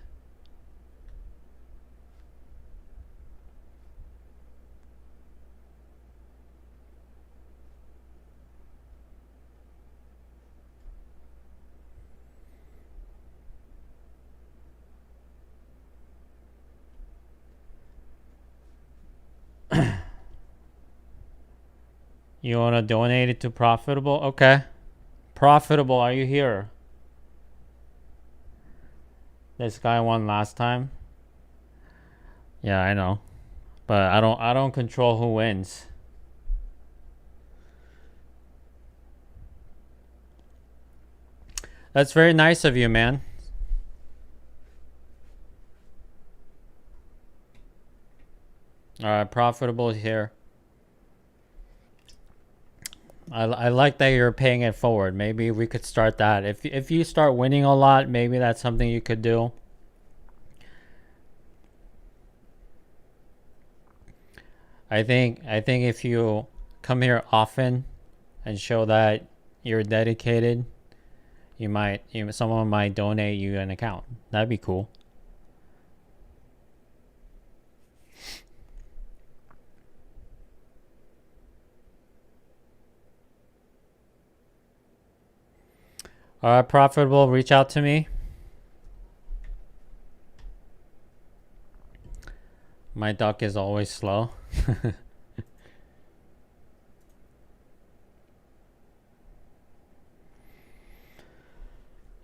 You want to donate it to Profitable? Okay. Profitable, are you here? This guy won last time. Yeah, I know. But I don't control who wins. That's very nice of you, man. All right, Profitable is here. I like that you're paying it forward. Maybe we could start that. If you start winning a lot, maybe that's something you could do. I think if you come here often and show that you're dedicated, someone might donate you an account. That'd be cool. All right, Profitable, reach out to me. My duck is always slow.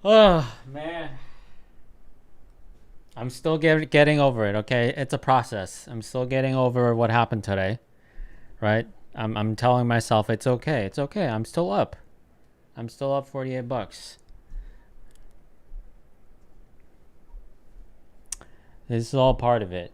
Oh, man. I'm still getting over it, okay? It's a process. I'm still getting over what happened today, right? I'm telling myself it's okay. It's okay. I'm still up. I'm still up 48 bucks. This is all part of it.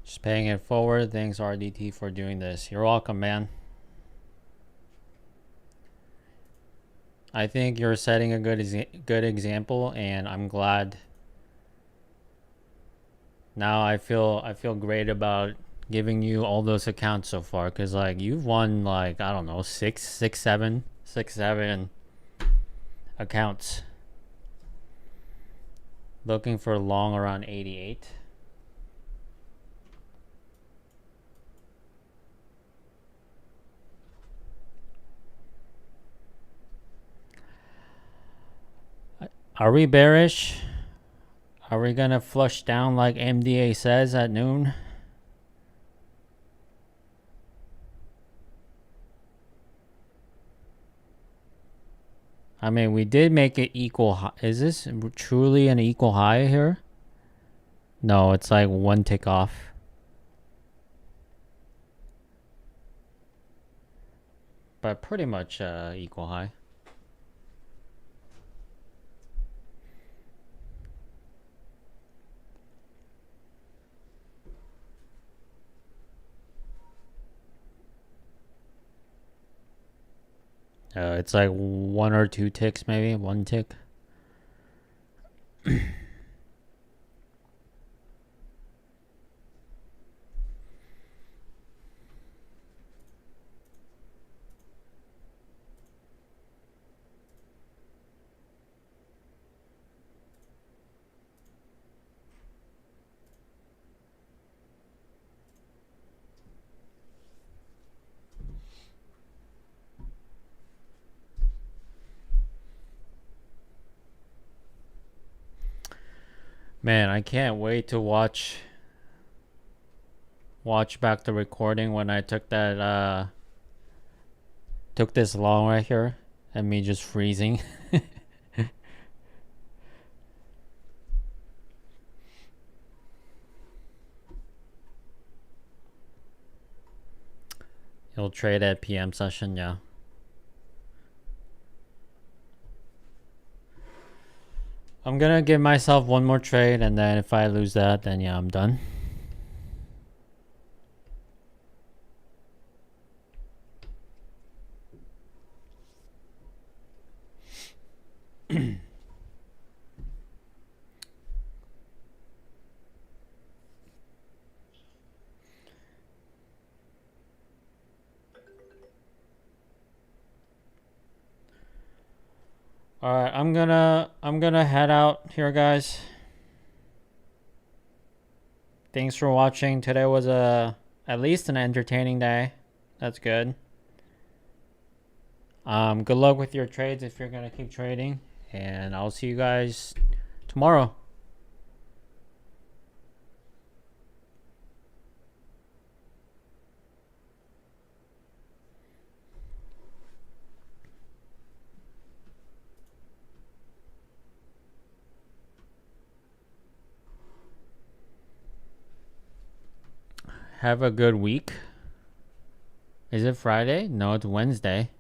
Just paying it forward. Thanks, RDT, for doing this. You're welcome, man. I think you're setting a good example, and I'm glad. Now I feel great about giving you all those accounts so far, because like you've won like, I don't know, six, seven accounts. Looking for long around 88. Are we bearish? Are we gonna flush down like MDA says at noon? I mean, we did make it equal high. Is this truly an equal high here? No, it's like one tick off. But pretty much equal high. It's like one or two ticks, maybe one tick. Man, I can't wait to watch back the recording when I took that took this long right here and me just freezing. You'll trade at PM session, yeah. I'm gonna give myself one more trade, and then if I lose that, then yeah, I'm done. All right, I'm gonna head out here, guys. Thanks for watching. Today was at least an entertaining day. That's good. Good luck with your trades if you're gonna keep trading, and I'll see you guys tomorrow. Have a good week. Is it Friday? No, it's Wednesday.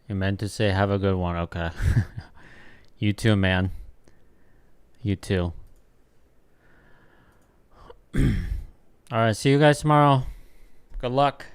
You meant to say have a good one. Okay. You too, man. You too. All right, see you guys tomorrow. Good luck.